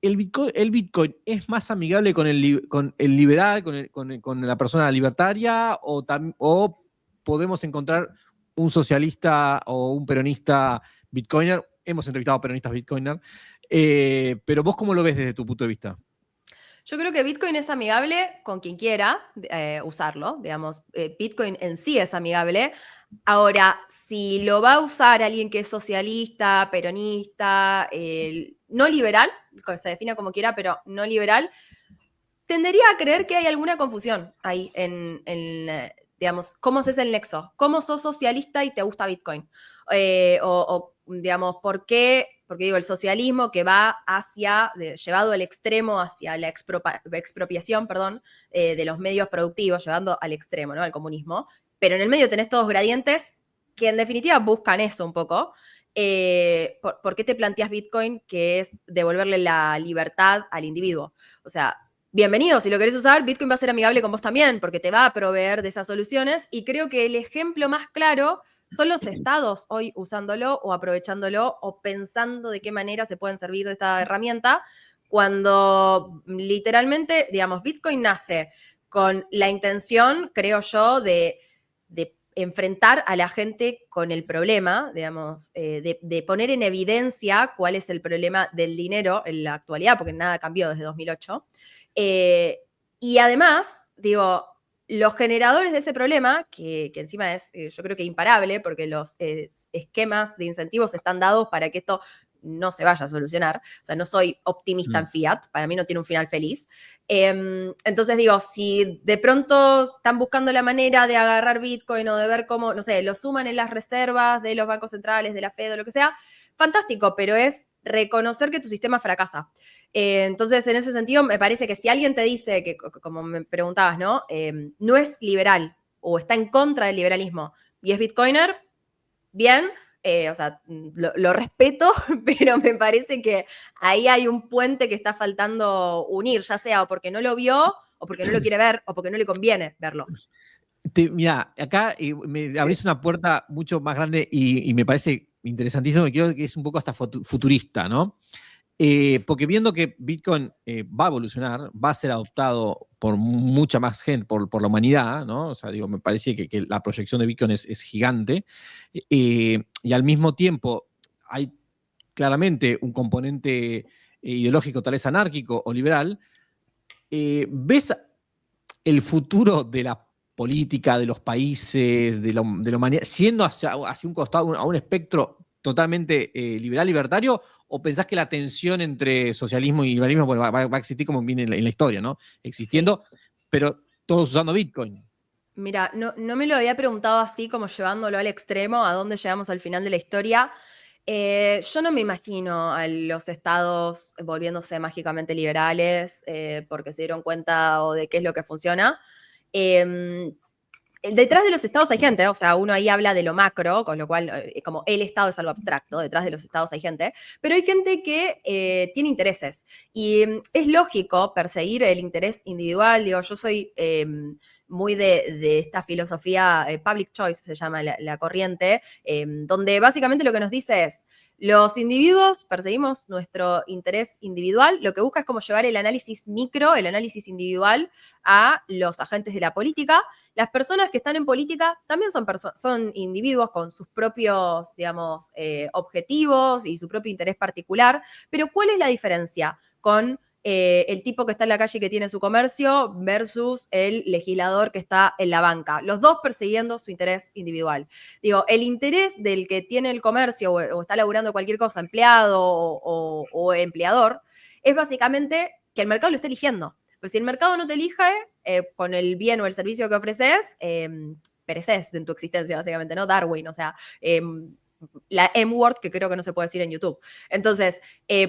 ¿El Bitcoin es más amigable con el liberal, con la persona libertaria, o podemos encontrar un socialista o un peronista bitcoiner? Hemos entrevistado peronistas bitcoiner, pero vos ¿cómo lo ves desde tu punto de vista? Yo creo que Bitcoin es amigable con quien quiera usarlo, digamos, Bitcoin en sí es amigable. Ahora, si lo va a usar alguien que es socialista, peronista, no liberal, se defina como quiera, pero no liberal, tendería a creer que hay alguna confusión ahí digamos, ¿cómo haces el nexo? ¿Cómo sos socialista y te gusta Bitcoin? Digamos, ¿por qué? Porque digo, el socialismo que va llevado al extremo, hacia la expropiación, perdón, de los medios productivos, llevando al extremo, ¿no? Al comunismo. Pero en el medio tenés todos gradientes que en definitiva buscan eso un poco. ¿Por qué te planteas Bitcoin, que es devolverle la libertad al individuo? O sea, bienvenido, si lo querés usar, Bitcoin va a ser amigable con vos también, porque te va a proveer de esas soluciones, y creo que el ejemplo más claro son los estados hoy usándolo o aprovechándolo o pensando de qué manera se pueden servir de esta herramienta, cuando literalmente, digamos, Bitcoin nace con la intención, creo yo, de enfrentar a la gente con el problema, digamos, de poner en evidencia cuál es el problema del dinero en la actualidad, porque nada cambió desde 2008. Y además, digo, los generadores de ese problema, que encima es, yo creo que imparable, porque los esquemas de incentivos están dados para que esto no se vaya a solucionar. O sea, no soy optimista en fiat, para mí no tiene un final feliz. Entonces digo, si de pronto están buscando la manera de agarrar Bitcoin o de ver cómo, no sé, lo suman en las reservas de los bancos centrales, de la Fed o lo que sea, fantástico, pero es reconocer que tu sistema fracasa. Entonces, en ese sentido, me parece que si alguien te dice, que como me preguntabas, ¿no? No es liberal o está en contra del liberalismo y es bitcoiner, bien, o sea, lo respeto, pero me parece que ahí hay un puente que está faltando unir, ya sea o porque no lo vio, o porque no lo quiere ver, o porque no le conviene verlo. Mira, acá me abrís una puerta mucho más grande y me parece interesantísimo, y creo que es un poco hasta futurista, ¿no? Porque viendo que Bitcoin va a evolucionar, va a ser adoptado por mucha más gente, por la humanidad, ¿no? O sea, digo, me parece que la proyección de Bitcoin es gigante, y al mismo tiempo hay claramente un componente ideológico, tal vez anárquico o liberal. ¿Ves el futuro de la política, de los países, de la humanidad, siendo hacia un costado, a un espectro totalmente liberal, libertario, o pensás que la tensión entre socialismo y liberalismo, bueno, va a existir como viene en la historia, ¿no? Existiendo, sí, pero todos usando Bitcoin? Mira, no me lo había preguntado así, como llevándolo al extremo, a dónde llegamos al final de la historia. Yo no me imagino a los estados volviéndose mágicamente liberales porque se dieron cuenta o de qué es lo que funciona. Detrás de los estados hay gente, o sea, uno ahí habla de lo macro, con lo cual, como el estado es algo abstracto, detrás de los estados hay gente, pero hay gente que tiene intereses. Y es lógico perseguir el interés individual. Digo, yo soy muy de esta filosofía, public choice se llama la corriente, donde básicamente lo que nos dice es, los individuos perseguimos nuestro interés individual, lo que busca es como llevar el análisis micro, el análisis individual, a los agentes de la política. Las personas que están en política también son individuos con sus propios, digamos, objetivos y su propio interés particular, pero ¿cuál es la diferencia con el tipo que está en la calle y que tiene su comercio versus el legislador que está en la banca? Los dos persiguiendo su interés individual. Digo, el interés del que tiene el comercio o está laburando cualquier cosa, empleado o empleador, es básicamente que el mercado lo esté eligiendo. Pues si el mercado no te elige con el bien o el servicio que ofreces, pereces en tu existencia, básicamente, ¿no? Darwin, o sea, la M-word que creo que no se puede decir en YouTube. Entonces,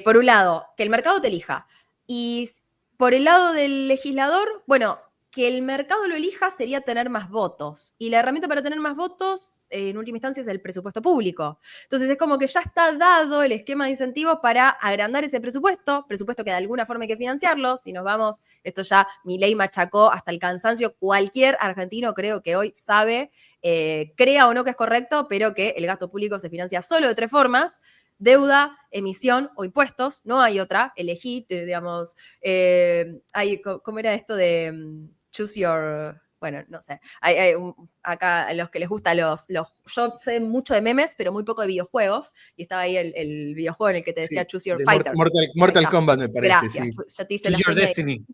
por un lado, que el mercado te elija. Y por el lado del legislador, bueno, que el mercado lo elija sería tener más votos. Y la herramienta para tener más votos, en última instancia, es el presupuesto público. Entonces es como que ya está dado el esquema de incentivos para agrandar ese presupuesto que de alguna forma hay que financiarlo. Si nos vamos, esto ya Milei machacó hasta el cansancio. Cualquier argentino creo que hoy sabe, crea o no que es correcto, pero que el gasto público se financia solo de 3 formas: deuda, emisión o impuestos. No hay otra. Elegí, digamos, ¿cómo era esto de choose your... Bueno, no sé. Acá a los que les gusta yo sé mucho de memes, pero muy poco de videojuegos. Y estaba ahí el videojuego en el que te decía choose your fighter. Mortal Kombat, me parece. Gracias. Sí. Ya te hice Choose your destiny.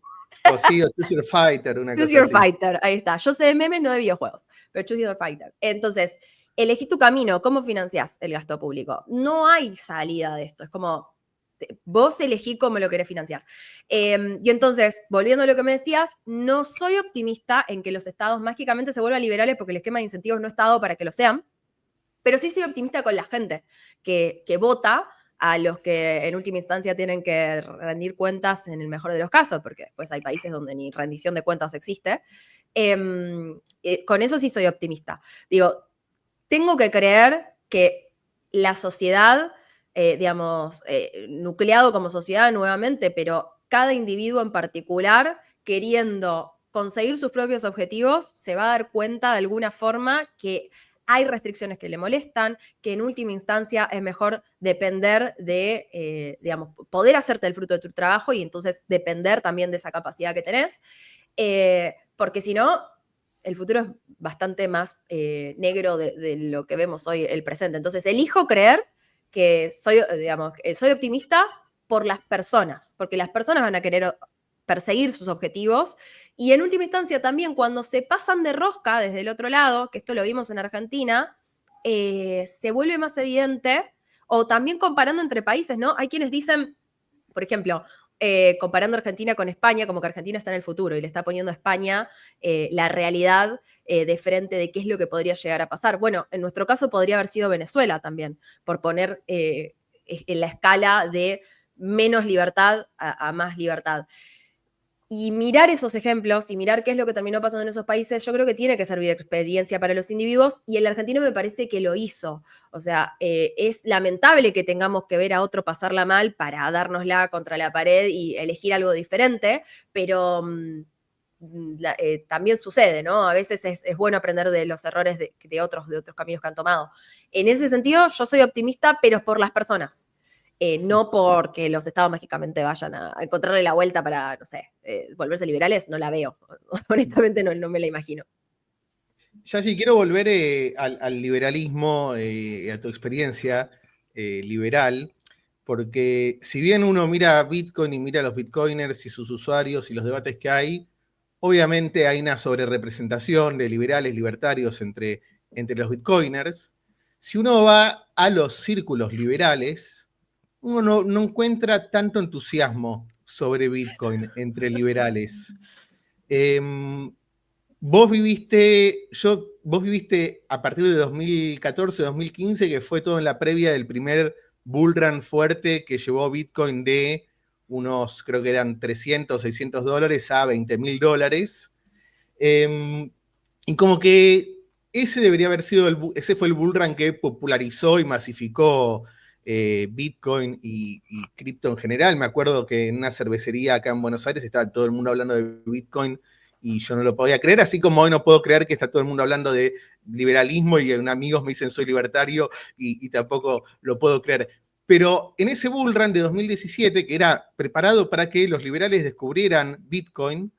O sí, o choose your fighter, una choose cosa your así. fighter, ahí está. Yo sé de memes, no de videojuegos, pero choose your fighter. Entonces, elegí tu camino. ¿Cómo financiás el gasto público? No hay salida de esto. Es como, vos elegí cómo lo querés financiar. Y entonces, volviendo a lo que me decías, no soy optimista en que los estados mágicamente se vuelvan liberales porque el esquema de incentivos no está dado para que lo sean, pero sí soy optimista con la gente que vota, a los que en última instancia tienen que rendir cuentas en el mejor de los casos, porque después hay países donde ni rendición de cuentas existe. Con eso sí soy optimista. Digo, tengo que creer que la sociedad, nucleado como sociedad nuevamente, pero cada individuo en particular, queriendo conseguir sus propios objetivos, se va a dar cuenta de alguna forma que hay restricciones que le molestan, que en última instancia es mejor depender de, poder hacerte el fruto de tu trabajo y entonces depender también de esa capacidad que tenés, porque si no, el futuro es bastante más negro de lo que vemos hoy, el presente. Entonces, elijo creer que soy optimista por las personas, porque las personas van a querer perseguir sus objetivos y en última instancia también cuando se pasan de rosca desde el otro lado, que esto lo vimos en Argentina, se vuelve más evidente, o también comparando entre países, ¿no? Hay quienes dicen, por ejemplo, comparando Argentina con España, como que Argentina está en el futuro y le está poniendo a España la realidad de frente de qué es lo que podría llegar a pasar. Bueno, en nuestro caso podría haber sido Venezuela también, por poner en la escala de menos libertad a más libertad. Y mirar esos ejemplos y mirar qué es lo que terminó pasando en esos países, yo creo que tiene que servir de experiencia para los individuos y el argentino me parece que lo hizo. O sea, es lamentable que tengamos que ver a otro pasarla mal para dárnosla contra la pared y elegir algo diferente, pero también sucede, ¿no? A veces es bueno aprender de los errores de otros caminos que han tomado. En ese sentido, yo soy optimista, pero por las personas. No porque los estados mágicamente vayan a encontrarle la vuelta para, no sé, volverse liberales, no la veo. Honestamente no me la imagino. Yashi, quiero volver al liberalismo, a tu experiencia liberal, porque si bien uno mira Bitcoin y mira a los bitcoiners y sus usuarios y los debates que hay, obviamente hay una sobrerepresentación de liberales, libertarios entre los bitcoiners. Si uno va a los círculos liberales, uno no encuentra tanto entusiasmo sobre Bitcoin entre liberales. Vos viviste a partir de 2014, 2015, que fue todo en la previa del primer bull run fuerte que llevó Bitcoin de unos, creo que eran 300, 600 dólares a 20.000 dólares. Y como que ese fue el bull run que popularizó y masificó Bitcoin y cripto en general. Me acuerdo que en una cervecería acá en Buenos Aires estaba todo el mundo hablando de Bitcoin y yo no lo podía creer, así como hoy no puedo creer que está todo el mundo hablando de liberalismo y amigos me dicen soy libertario y tampoco lo puedo creer. Pero en ese bull run de 2017, que era preparado para que los liberales descubrieran Bitcoin,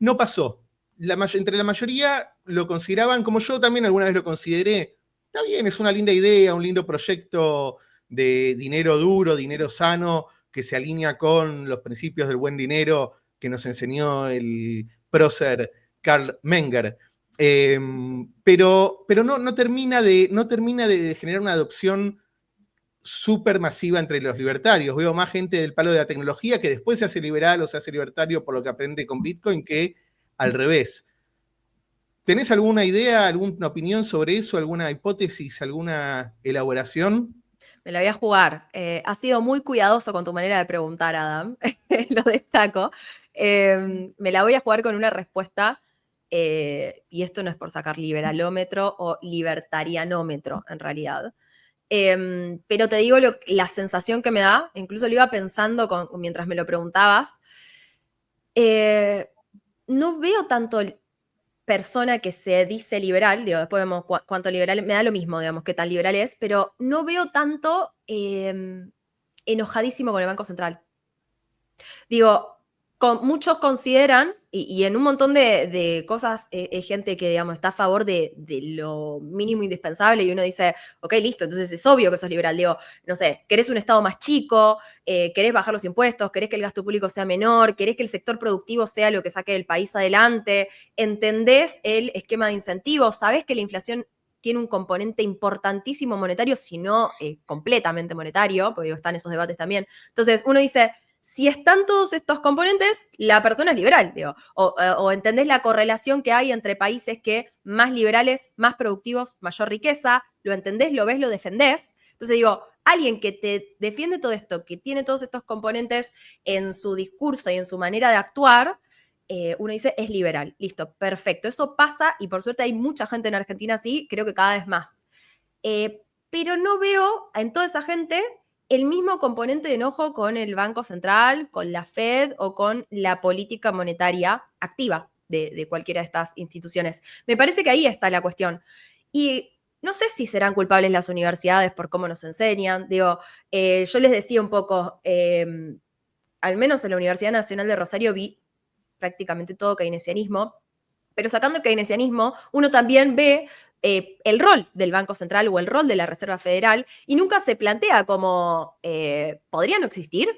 no pasó. Entre la mayoría lo consideraban, como yo también alguna vez lo consideré, está bien, es una linda idea, un lindo proyecto de dinero duro, dinero sano, que se alinea con los principios del buen dinero que nos enseñó el prócer Karl Menger. Pero no termina de generar una adopción súper masiva entre los libertarios. Veo más gente del palo de la tecnología que después se hace liberal o se hace libertario por lo que aprende con Bitcoin que al revés. ¿Tenés alguna idea, alguna opinión sobre eso, alguna hipótesis, alguna elaboración? Me la voy a jugar. Has sido muy cuidadoso con tu manera de preguntar, Adam. Lo destaco. Me la voy a jugar con una respuesta, y esto no es por sacar liberalómetro o libertarianómetro, en realidad. Pero te digo la sensación que me da, incluso lo iba pensando mientras me lo preguntabas. No veo tanto persona que se dice liberal, digo, después vemos cuánto liberal, me da lo mismo, digamos, qué tan liberal es, pero no veo tanto enojadísimo con el Banco Central. Digo, muchos consideran, y en un montón de cosas, gente que, digamos, está a favor de lo mínimo indispensable, y uno dice, ok, listo, entonces es obvio que sos liberal. Digo, no sé, querés un Estado más chico, querés bajar los impuestos, querés que el gasto público sea menor, querés que el sector productivo sea lo que saque el país adelante, entendés el esquema de incentivos, sabés que la inflación tiene un componente importantísimo monetario, si no completamente monetario, porque digo, están esos debates también. Entonces, uno dice, si están todos estos componentes, la persona es liberal, digo, o entendés la correlación que hay entre países que más liberales, más productivos, mayor riqueza, lo entendés, lo ves, lo defendés. Entonces digo, alguien que te defiende todo esto, que tiene todos estos componentes en su discurso y en su manera de actuar, uno dice, es liberal, listo, perfecto. Eso pasa y por suerte hay mucha gente en Argentina así, creo que cada vez más. pero no veo en toda esa gente el mismo componente de enojo con el Banco Central, con la Fed o con la política monetaria activa de cualquiera de estas instituciones. Me parece que ahí está la cuestión. Y no sé si serán culpables las universidades por cómo nos enseñan. Digo, yo les decía un poco, al menos en la Universidad Nacional de Rosario vi prácticamente todo keynesianismo, pero sacando el keynesianismo, uno también ve el rol del Banco Central o el rol de la Reserva Federal y nunca se plantea como, ¿podría no existir?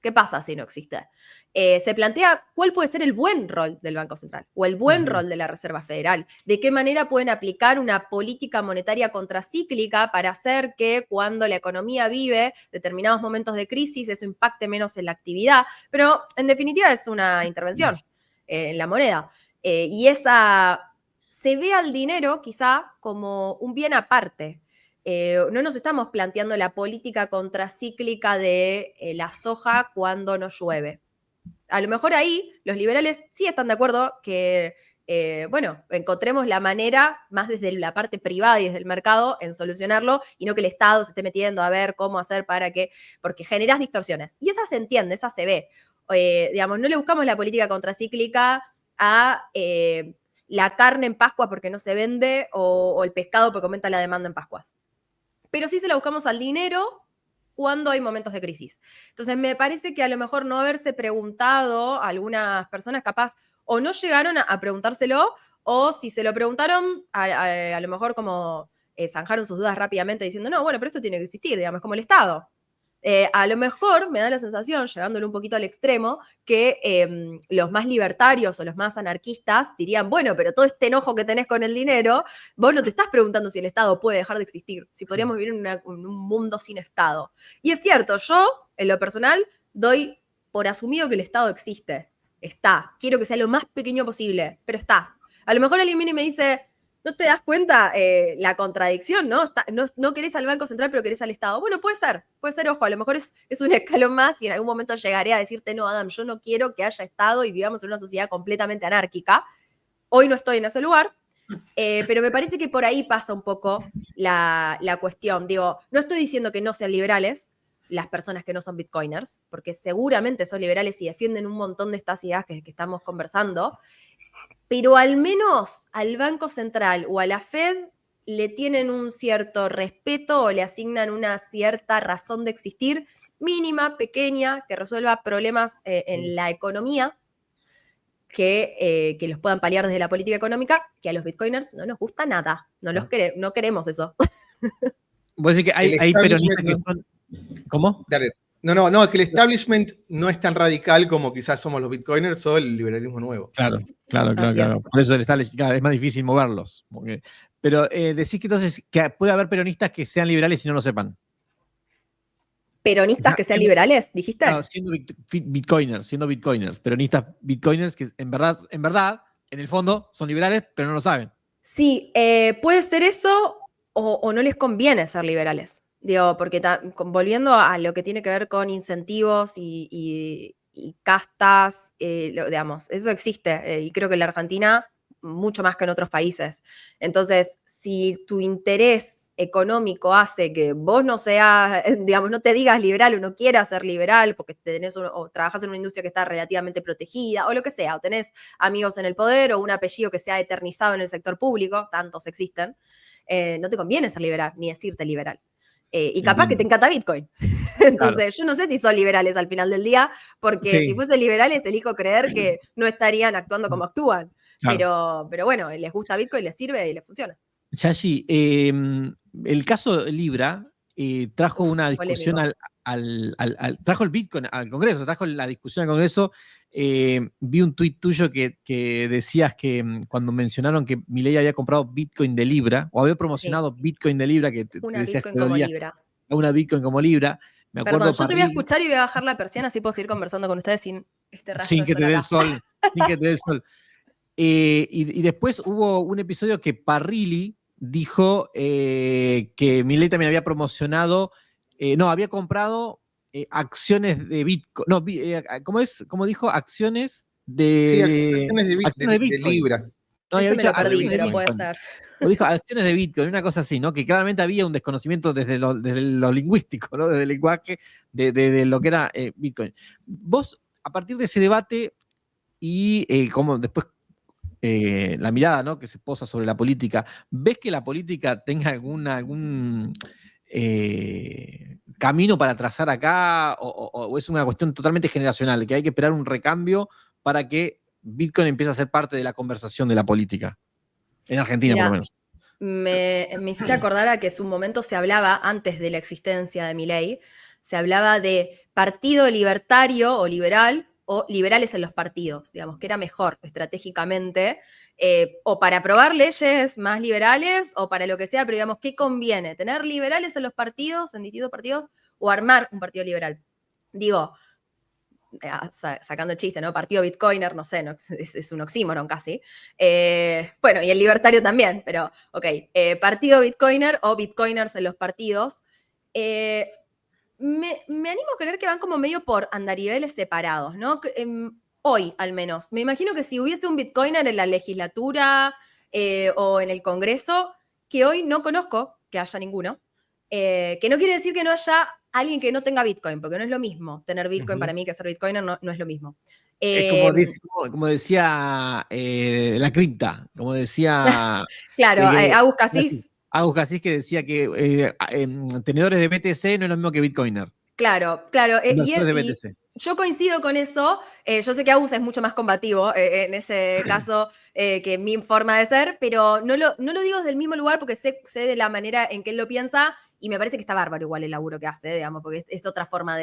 ¿Qué pasa si no existe? Se plantea cuál puede ser el buen rol del Banco Central o el buen rol de la Reserva Federal, de qué manera pueden aplicar una política monetaria contracíclica para hacer que cuando la economía vive determinados momentos de crisis eso impacte menos en la actividad, pero en definitiva es una intervención en la moneda. Y esa se ve al dinero quizá como un bien aparte. No nos estamos planteando la política contracíclica de la soja cuando no llueve. A lo mejor ahí los liberales sí están de acuerdo que, bueno, encontremos la manera más desde la parte privada y desde el mercado en solucionarlo y no que el Estado se esté metiendo a ver cómo hacer para que, porque generas distorsiones. Y esa se entiende, esa se ve. Digamos, no le buscamos la política contracíclica a la carne en Pascua porque no se vende o el pescado porque aumenta la demanda en Pascuas. Pero sí se la buscamos al dinero cuando hay momentos de crisis. Entonces, me parece que a lo mejor no haberse preguntado a algunas personas capaz o no llegaron a preguntárselo o si se lo preguntaron, a lo mejor como zanjaron sus dudas rápidamente diciendo, no, bueno, pero esto tiene que existir, digamos, como el Estado. A lo mejor me da la sensación, llevándolo un poquito al extremo, que los más libertarios o los más anarquistas dirían, bueno, pero todo este enojo que tenés con el dinero, vos no te estás preguntando si el Estado puede dejar de existir, si podríamos vivir en un mundo sin Estado. Y es cierto, yo, en lo personal, doy por asumido que el Estado existe. Está. Quiero que sea lo más pequeño posible, pero está. A lo mejor alguien viene y me dice, ¿no te das cuenta la contradicción, ¿no? No querés al Banco Central, pero querés al Estado. Bueno, puede ser, ojo, a lo mejor es un escalón más y en algún momento llegaré a decirte, no, Adam, yo no quiero que haya Estado y vivamos en una sociedad completamente anárquica. Hoy no estoy en ese lugar, pero me parece que por ahí pasa un poco la cuestión. Digo, no estoy diciendo que no sean liberales las personas que no son bitcoiners, porque seguramente son liberales y defienden un montón de estas ideas que estamos conversando, pero al menos al Banco Central o a la Fed le tienen un cierto respeto o le asignan una cierta razón de existir mínima, pequeña, que resuelva problemas en la economía que los puedan paliar desde la política económica, que a los bitcoiners no nos gusta nada. No queremos eso. Vos decís que hay peronistas que son... ¿Cómo? Dale. No, es que el establishment no es tan radical como quizás somos los bitcoiners o el liberalismo nuevo. Claro. Por eso el establishment es más difícil moverlos. Pero decís que entonces que puede haber peronistas que sean liberales y no lo sepan. ¿Peronistas que sean liberales, dijiste? Claro, siendo bitcoiners, peronistas bitcoiners que en verdad, en el fondo, son liberales, pero no lo saben. Sí, puede ser eso o no les conviene ser liberales. Digo, porque volviendo a lo que tiene que ver con incentivos y castas, digamos, eso existe y creo que en la Argentina mucho más que en otros países. Entonces, si tu interés económico hace que vos no seas, digamos, no te digas liberal o no quieras ser liberal porque o trabajas en una industria que está relativamente protegida o lo que sea, o tenés amigos en el poder o un apellido que sea eternizado en el sector público, tantos existen, no te conviene ser liberal ni decirte liberal. Y capaz que te encanta Bitcoin. Entonces, yo no sé si son liberales al final del día, porque si fuesen liberales, elijo creer que no estarían actuando como actúan. Claro. Pero bueno, les gusta Bitcoin, les sirve y les funciona. Yashi, el caso Libra trajo una discusión trajo el Bitcoin al Congreso, trajo la discusión al Congreso. Vi un tuit tuyo que decías que cuando mencionaron que Milei había comprado Bitcoin de Libra, o había promocionado Bitcoin de Libra, que te decías Bitcoin que dolía, como Libra. Una Bitcoin como Libra. Me acuerdo. Perdón, yo te voy a escuchar y voy a bajar la persiana, así puedo seguir conversando con ustedes sin este rastro sin de que te dé el sol. Sin que te dé el sol. Y después hubo un episodio que Parrilli dijo que Milei también había promocionado, había comprado acciones de Bitcoin. No, ¿cómo dijo? Acciones de... Sí, acciones de Bitcoin. No, eso me lo perdí, pero puede ser. O dijo acciones de Bitcoin, una cosa así, ¿no? Que claramente había un desconocimiento desde lo lingüístico, ¿no? Desde el lenguaje de lo que era Bitcoin. Vos, a partir de ese debate y como después la mirada, ¿no?, que se posa sobre la política, ¿ves que la política tenga algún camino para trazar acá o es una cuestión totalmente generacional, que hay que esperar un recambio para que Bitcoin empiece a ser parte de la conversación de la política? En Argentina, por lo Mira, menos. me hiciste acordar a que en su momento se hablaba, antes de la existencia de Milei, se hablaba de partido libertario o liberales en los partidos, digamos, que era mejor estratégicamente, o para aprobar leyes más liberales o para lo que sea, pero digamos, ¿qué conviene? ¿Tener liberales en los partidos, en distintos partidos, o armar un partido liberal? Digo, sacando el chiste, ¿no? Partido Bitcoiner, no sé, no, es un oxímoron casi. Bueno, y el libertario también, pero ok. Partido Bitcoiner o Bitcoiners en los partidos. Me animo a creer que van como medio por andariveles separados, ¿no? Hoy, al menos. Me imagino que si hubiese un Bitcoiner en la legislatura o en el Congreso, que hoy no conozco que haya ninguno, que no quiere decir que no haya alguien que no tenga Bitcoin, porque no es lo mismo tener Bitcoin para mí que ser Bitcoiner, no es lo mismo. Es como decía la cripta, como decía Claro, Agus Casís. Agus Casís, que decía que tenedores de BTC no es lo mismo que Bitcoiner. Claro, Inversores de y BTC. yo coincido con eso. Yo sé que Agus es mucho más combativo en ese caso que mi forma de ser, pero no lo digo desde el mismo lugar porque sé de la manera en que él lo piensa y me parece que está bárbaro igual el laburo que hace, digamos, porque es otra forma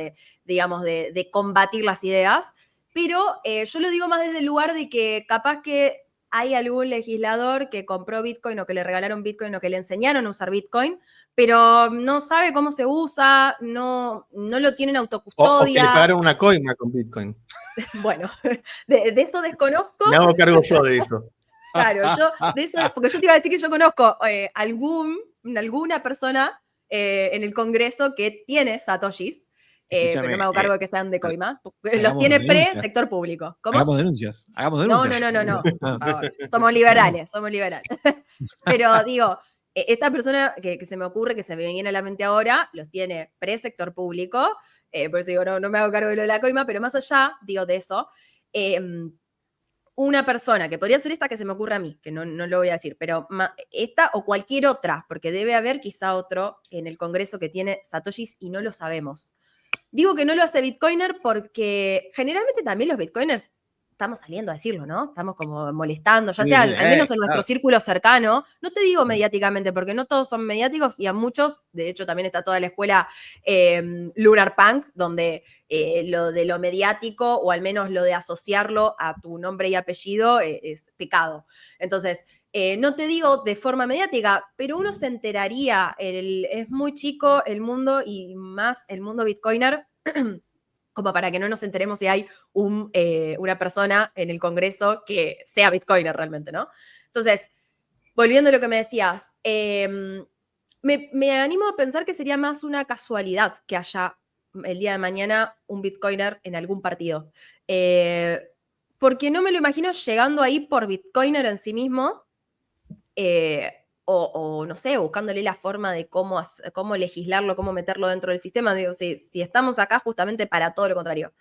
digamos, de combatir las ideas. Pero yo lo digo más desde el lugar de que capaz que hay algún legislador que compró Bitcoin o que le regalaron Bitcoin o que le enseñaron a usar Bitcoin, pero no sabe cómo se usa, no lo tienen O que le autocustodia. pagaron una coima con Bitcoin. Bueno, de eso desconozco. Me hago cargo yo de eso. Claro, yo de eso, porque yo te iba a decir que yo conozco alguna persona en el Congreso que tiene satoshis, pero no me hago cargo de que sean de coima. Los tiene pre-sector público. ¿Cómo? Hagamos denuncias. No, por favor. Somos liberales. Pero digo, esta persona que se me ocurre, que se me viene a la mente ahora, los tiene pre-sector público, por eso digo, no me hago cargo de lo de la coima, pero más allá, digo, de eso, una persona, que podría ser esta que se me ocurre a mí, que no lo voy a decir, pero esta o cualquier otra, porque debe haber quizá otro en el Congreso que tiene satoshis y no lo sabemos. Digo que no lo hace Bitcoiner porque generalmente también los Bitcoiners estamos saliendo a decirlo, ¿no? Estamos como molestando, ya sea al menos en nuestro círculo cercano. No te digo mediáticamente, porque no todos son mediáticos y a muchos, de hecho también está toda la escuela Lunar Punk, donde lo de lo mediático o al menos lo de asociarlo a tu nombre y apellido es pecado. Entonces, no te digo de forma mediática, pero uno se enteraría, es muy chico el mundo y más el mundo Bitcoiner, como para que no nos enteremos si hay una persona en el Congreso que sea Bitcoiner realmente, ¿no? Entonces, volviendo a lo que me decías, me animo a pensar que sería más una casualidad que haya el día de mañana un Bitcoiner en algún partido. Porque no me lo imagino llegando ahí por Bitcoiner en sí mismo, o no sé, buscándole la forma de cómo legislarlo, cómo meterlo dentro del sistema. Digo, si estamos acá justamente para todo lo contrario.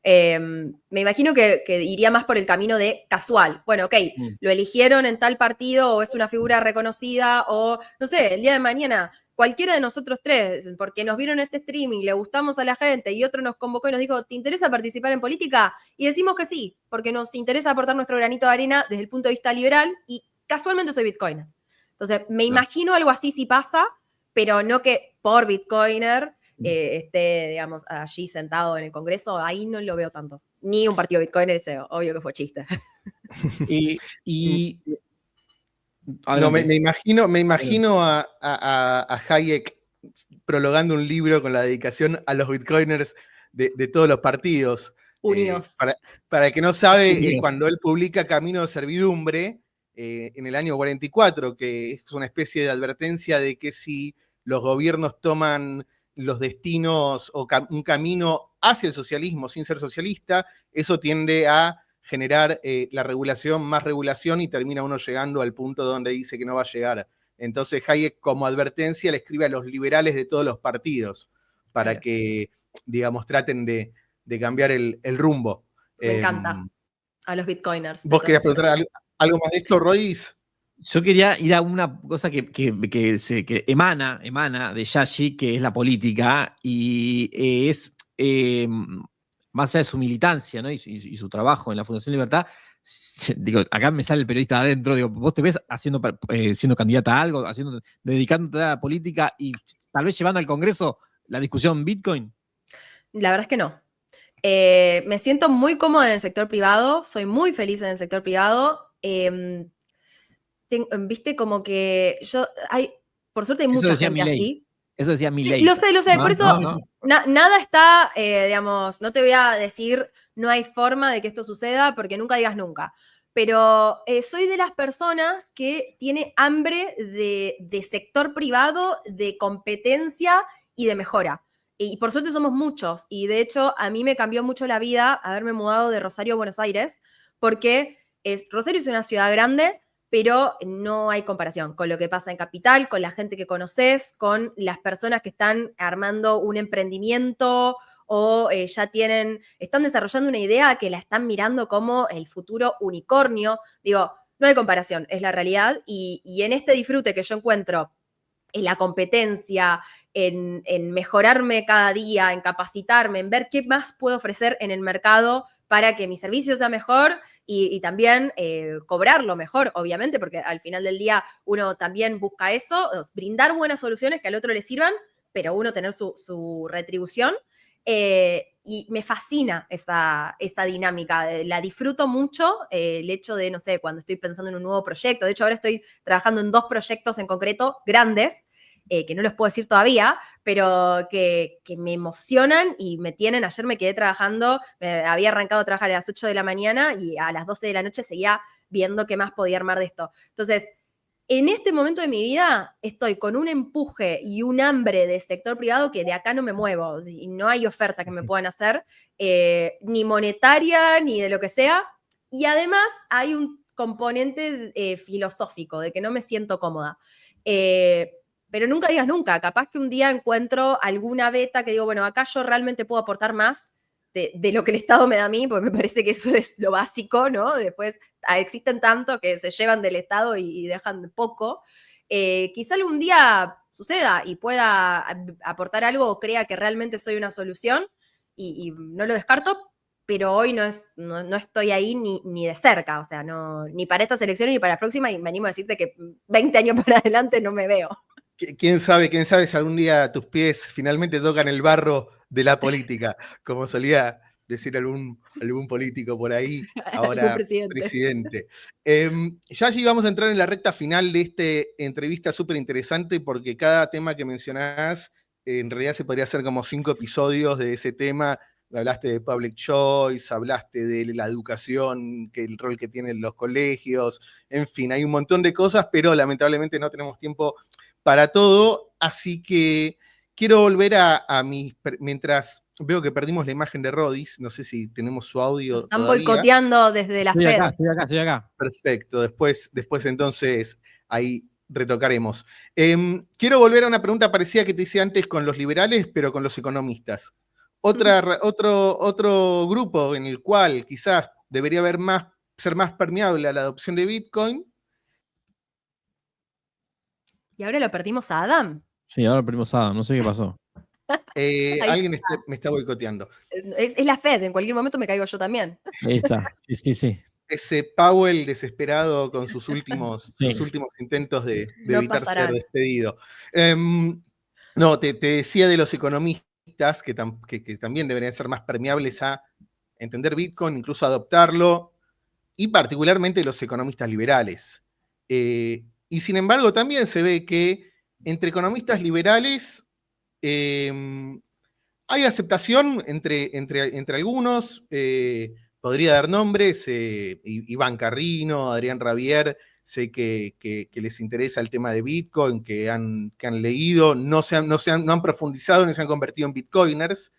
Me imagino que iría más por el camino de casual. Bueno, ok, lo eligieron en tal partido o es una figura reconocida o, no sé, el día de mañana cualquiera de nosotros tres, porque nos vieron en este streaming, le gustamos a la gente y otro nos convocó y nos dijo, ¿te interesa participar en política? Y decimos que sí, porque nos interesa aportar nuestro granito de arena desde el punto de vista liberal y casualmente soy Bitcoiner. Entonces, me imagino algo así si pasa, pero no que por Bitcoiner esté, digamos, allí sentado en el Congreso, ahí no lo veo tanto. Ni un partido Bitcoiner, ese obvio que fue chiste. No, me imagino a Hayek prologando un libro con la dedicación a los Bitcoiners de todos los partidos. Unidos. Para el que no sabe, cuando él publica Camino de Servidumbre, en el año 44, que es una especie de advertencia de que si los gobiernos toman los destinos o un camino hacia el socialismo sin ser socialista, eso tiende a generar la regulación, más regulación, y termina uno llegando al punto donde dice que no va a llegar. Entonces Hayek, como advertencia, le escribe a los liberales de todos los partidos para Claro. que, digamos, traten de cambiar el rumbo. Me encanta. A los bitcoiners. ¿Vos querías preguntar algo más de esto, Royce? Yo quería ir a una cosa que emana de Yashi, que es la política, y es, más allá de su militancia, ¿no? y su trabajo en la Fundación Libertad, digo, acá me sale el periodista adentro, digo, ¿vos te ves siendo candidata a algo, dedicándote a la política y tal vez llevando al Congreso la discusión Bitcoin? La verdad es que no. Me siento muy cómoda en el sector privado, soy muy feliz en el sector privado. Viste, como que por suerte hay mucha gente así. Eso decía Milei. Lo sé, por eso nada está, digamos, no te voy a decir no hay forma de que esto suceda, porque nunca digas nunca. Pero soy de las personas que tiene hambre de sector privado, de competencia y de mejora. Y por suerte somos muchos. Y de hecho, a mí me cambió mucho la vida haberme mudado de Rosario a Buenos Aires, porque Rosario es una ciudad grande, pero no hay comparación con lo que pasa en Capital, con la gente que conoces, con las personas que están armando un emprendimiento o están desarrollando una idea que la están mirando como el futuro unicornio. Digo, no hay comparación, es la realidad. Y en este disfrute que yo encuentro en la competencia, en mejorarme cada día, en capacitarme, en ver qué más puedo ofrecer en el mercado para que mi servicio sea mejor y también cobrarlo mejor, obviamente, porque al final del día uno también busca eso, brindar buenas soluciones que al otro le sirvan, pero uno tener su retribución. Y me fascina esa dinámica, la disfruto mucho, el hecho de, no sé, cuando estoy pensando en un nuevo proyecto. De hecho, ahora estoy trabajando en 2 proyectos en concreto grandes, que no les puedo decir todavía, pero que me emocionan y me tienen. Ayer me quedé trabajando, había arrancado a trabajar a las 8 de la mañana y a las 12 de la noche seguía viendo qué más podía armar de esto. Entonces, en este momento de mi vida estoy con un empuje y un hambre de sector privado que de acá no me muevo, y no hay oferta que me puedan hacer, ni monetaria, ni de lo que sea. Y además hay un componente filosófico, de que no me siento cómoda. Pero nunca digas nunca, capaz que un día encuentro alguna beta que digo, bueno, acá yo realmente puedo aportar más de lo que el Estado me da a mí, porque me parece que eso es lo básico, ¿no? Después existen tanto que se llevan del Estado y dejan poco. Quizá algún día suceda y pueda aportar algo o crea que realmente soy una solución y no lo descarto, pero hoy no estoy ahí ni de cerca, o sea, ni para estas elecciones ni para la próxima, y me animo a decirte que 20 años para adelante no me veo. ¿Quién sabe si algún día tus pies finalmente tocan el barro de la política, como solía decir algún político por ahí, ahora presidente. Ya allí vamos a entrar en la recta final de esta entrevista súper interesante, porque cada tema que mencionás, en realidad se podría hacer como 5 episodios de ese tema. Hablaste de public choice, hablaste de la educación, el rol que tienen los colegios, en fin, hay un montón de cosas, pero lamentablemente no tenemos tiempo para todo, así que quiero volver mientras veo que perdimos la imagen de Rodis, no sé si tenemos su audio. Nos están boicoteando desde la FED. Estoy acá. Perfecto, después entonces ahí retocaremos. Quiero volver a una pregunta parecida que te hice antes con los liberales, pero con los economistas. Otro grupo en el cual quizás debería ser más permeable a la adopción de Bitcoin. ¿Y ahora lo perdimos a Adam? Sí, ahora lo perdimos a Adam, no sé qué pasó. Alguien me está boicoteando. Es la FED, en cualquier momento me caigo yo también. Ahí está, sí. Ese Powell desesperado con sus últimos intentos de evitar ser despedido. No, te decía de los economistas que también deberían ser más permeables a entender Bitcoin, incluso adoptarlo, y particularmente los economistas liberales. Y sin embargo, también se ve que entre economistas liberales hay aceptación entre algunos. Podría dar nombres, Iván Carrino, Adrián Rabier, sé que les interesa el tema de Bitcoin, que han leído, no han profundizado, no se han convertido en bitcoiners.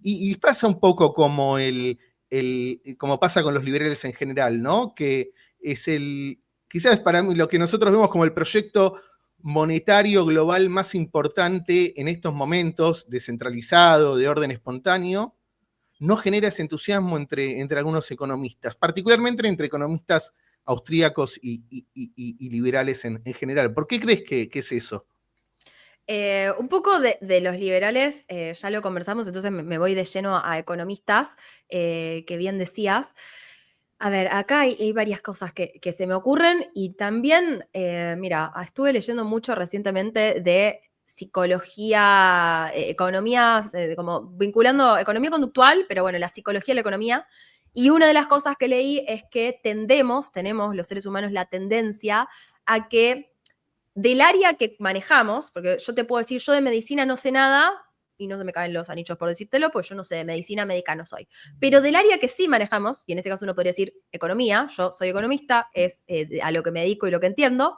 Y pasa un poco como el como pasa con los liberales en general, ¿no? Que es quizás para mí lo que nosotros vemos como el proyecto monetario global más importante en estos momentos, descentralizado, de orden espontáneo, no genera ese entusiasmo entre algunos economistas, particularmente entre economistas austríacos y liberales en general. ¿Por qué crees que es eso? Un poco de los liberales, ya lo conversamos, entonces me voy de lleno a economistas, que bien decías. A ver, acá hay varias cosas que se me ocurren y también, mira, estuve leyendo mucho recientemente de psicología, economía, como vinculando economía conductual, pero bueno, la psicología de la economía. Y una de las cosas que leí es que tenemos los seres humanos, la tendencia a que del área que manejamos, porque yo te puedo decir, yo de medicina no sé nada, y no se me caen los anillos por decírtelo, pues yo no sé, de medicina médica no soy. Pero del área que sí manejamos, y en este caso uno podría decir economía, yo soy economista, es a lo que me dedico y lo que entiendo,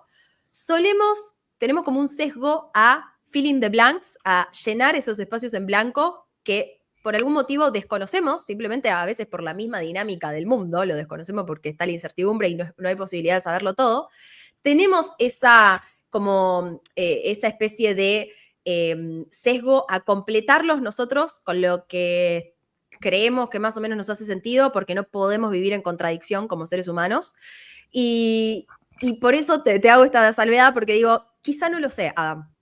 tenemos como un sesgo a fill in the blanks, a llenar esos espacios en blanco que por algún motivo desconocemos, simplemente a veces por la misma dinámica del mundo, lo desconocemos porque está la incertidumbre y no hay posibilidad de saberlo todo. Tenemos esa especie de sesgo a completarlos nosotros con lo que creemos que más o menos nos hace sentido, porque no podemos vivir en contradicción como seres humanos. Y por eso te hago esta salvedad, porque digo, quizá no lo sé, Adam.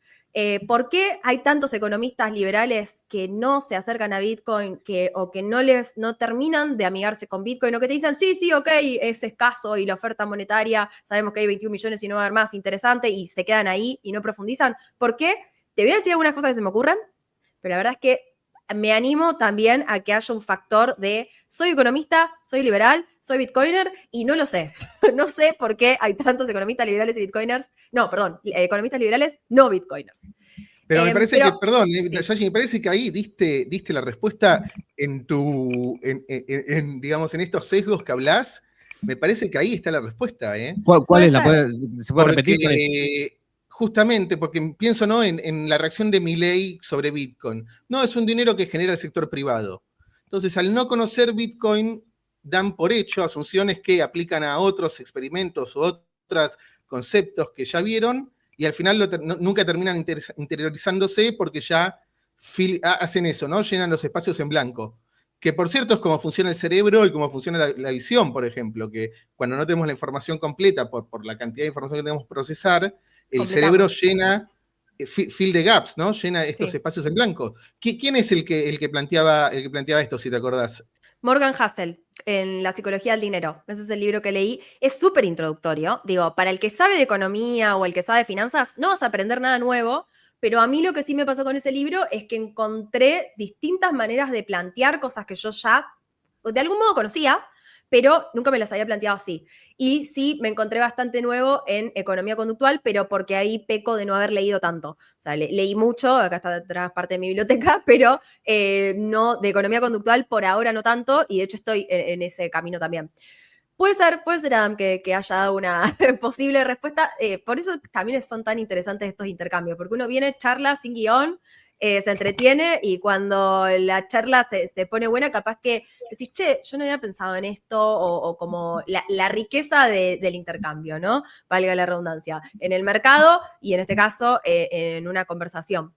¿Por qué hay tantos economistas liberales que no se acercan a Bitcoin o que no terminan de amigarse con Bitcoin o que te dicen, sí, ok, es escaso y la oferta monetaria, sabemos que hay 21 millones y no va a haber más, interesante, y se quedan ahí y no profundizan? ¿Por qué? Te voy a decir algunas cosas que se me ocurren, pero la verdad es que me animo también a que haya un factor de soy economista, soy liberal, soy bitcoiner y no lo sé. No sé por qué hay tantos economistas liberales y bitcoiners. No, perdón, economistas liberales, no bitcoiners. Pero me parece que, perdón, sí. Yashi, me parece que ahí diste la respuesta digamos, en estos sesgos que hablás. Me parece que ahí está la respuesta, ¿eh? ¿Cuál es la? ¿Se puede repetir? Justamente, porque pienso, ¿no?, en la reacción de Milei sobre Bitcoin. No, es un dinero que genera el sector privado. Entonces, al no conocer Bitcoin, dan por hecho asunciones que aplican a otros experimentos u otros conceptos que ya vieron, y al final nunca terminan interiorizándose porque ya hacen eso, ¿no? Llenan los espacios en blanco. Que por cierto es como funciona el cerebro y cómo funciona la visión, por ejemplo, que cuando no tenemos la información completa por la cantidad de información que tenemos que procesar, el cerebro llena, fill the gaps, ¿no? Llena estos espacios en blanco. ¿Quién es el que planteaba esto, si te acordás? Morgan Housel, en La psicología del dinero. Ese es el libro que leí. Es súper introductorio. Digo, para el que sabe de economía o el que sabe de finanzas, no vas a aprender nada nuevo, pero a mí lo que sí me pasó con ese libro es que encontré distintas maneras de plantear cosas que yo ya de algún modo conocía, pero nunca me las había planteado así. Y sí, me encontré bastante nuevo en economía conductual, pero porque ahí peco de no haber leído tanto. O sea, leí mucho, acá está atrás parte de mi biblioteca, pero no de economía conductual por ahora no tanto, y de hecho estoy en ese camino también. Puede ser, Adam, que haya dado una posible respuesta. Por eso también son tan interesantes estos intercambios, porque uno viene, charla sin guión, se entretiene y cuando la charla se pone buena, capaz que decís, che, yo no había pensado en esto, o como la riqueza del intercambio, ¿no? Valga la redundancia, en el mercado y en este caso en una conversación.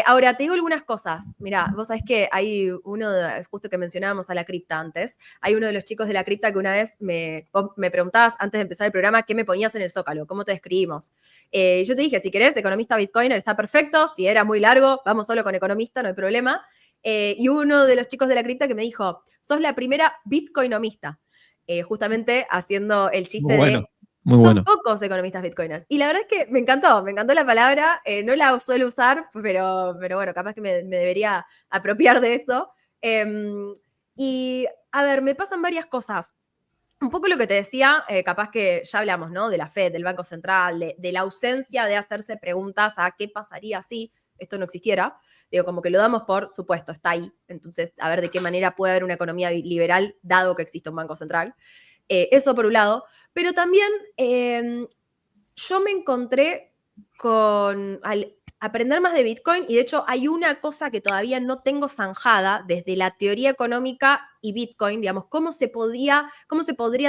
Ahora, te digo algunas cosas. Mirá, vos sabés que hay justo que mencionábamos a la cripta antes, hay uno de los chicos de la cripta que una vez me preguntabas antes de empezar el programa qué me ponías en el Zócalo, cómo te describimos. Yo te dije, si querés, economista bitcoiner está perfecto, si era muy largo, vamos solo con economista, no hay problema. Y uno de los chicos de la cripta que me dijo, sos la primera bitcoinomista, justamente haciendo el chiste de... Muy bueno. Son pocos economistas bitcoiners. Y la verdad es que me encantó la palabra. No la suelo usar, pero bueno, capaz que me debería apropiar de eso. Y a ver, me pasan varias cosas. Un poco lo que te decía, capaz que ya hablamos, ¿no? De la Fed, del Banco Central, de la ausencia de hacerse preguntas a qué pasaría si esto no existiera. Digo, como que lo damos por supuesto, está ahí. Entonces, a ver de qué manera puede haber una economía liberal dado que existe un Banco Central. Eso por un lado. Pero también yo me encontré con aprender más de Bitcoin, y de hecho hay una cosa que todavía no tengo zanjada desde la teoría económica y Bitcoin, digamos, cómo se podría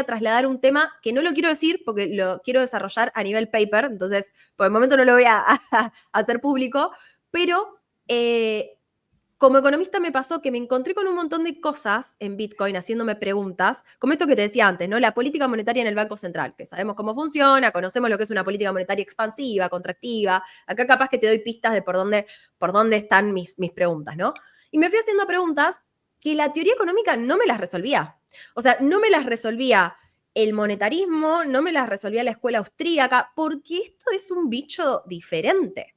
trasladar un tema que no lo quiero decir porque lo quiero desarrollar a nivel paper, entonces por el momento no lo voy a hacer público, pero como economista me pasó que me encontré con un montón de cosas en Bitcoin haciéndome preguntas, como esto que te decía antes, ¿no? La política monetaria en el Banco Central, que sabemos cómo funciona, conocemos lo que es una política monetaria expansiva, contractiva. Acá capaz que te doy pistas de por dónde están mis preguntas, ¿no? Y me fui haciendo preguntas que la teoría económica no me las resolvía. O sea, no me las resolvía el monetarismo, no me las resolvía la escuela austríaca, porque esto es un bicho diferente.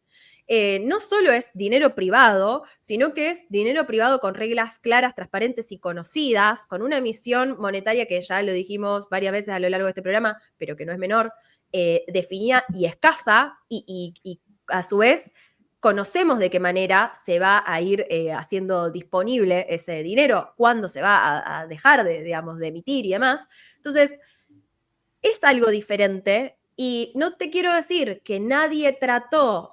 No solo es dinero privado, sino que es dinero privado con reglas claras, transparentes y conocidas, con una emisión monetaria que ya lo dijimos varias veces a lo largo de este programa, pero que no es menor, definida y escasa, y a su vez conocemos de qué manera se va a ir haciendo disponible ese dinero, cuándo se va a dejar digamos, de emitir y demás. Entonces, es algo diferente y no te quiero decir que nadie trató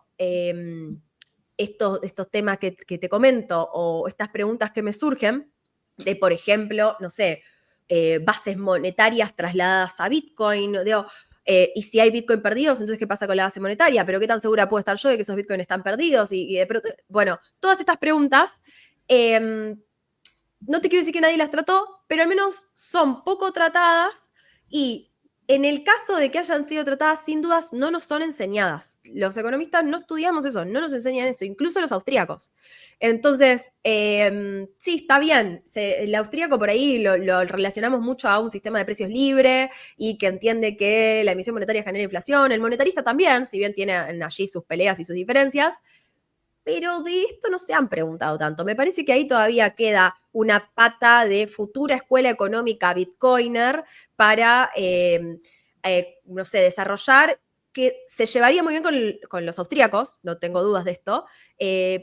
estos temas que te comento o estas preguntas que me surgen de, por ejemplo, no sé, bases monetarias trasladadas a Bitcoin, digo, y si hay Bitcoin perdidos, entonces ¿qué pasa con la base monetaria? ¿Pero qué tan segura puedo estar yo de que esos Bitcoin están perdidos? Bueno, todas estas preguntas, no te quiero decir que nadie las trató, pero al menos son poco tratadas y en el caso de que hayan sido tratadas, sin dudas no nos son enseñadas. Los economistas no estudiamos eso, no nos enseñan eso, incluso los austríacos. Entonces, sí, está bien. El austríaco por ahí lo relacionamos mucho a un sistema de precios libre y que entiende que la emisión monetaria genera inflación. El monetarista también, si bien tiene allí sus peleas y sus diferencias, pero de esto no se han preguntado tanto. Me parece que ahí todavía queda una pata de futura escuela económica bitcoiner para, no sé, desarrollar, que se llevaría muy bien con los austríacos, no tengo dudas de esto,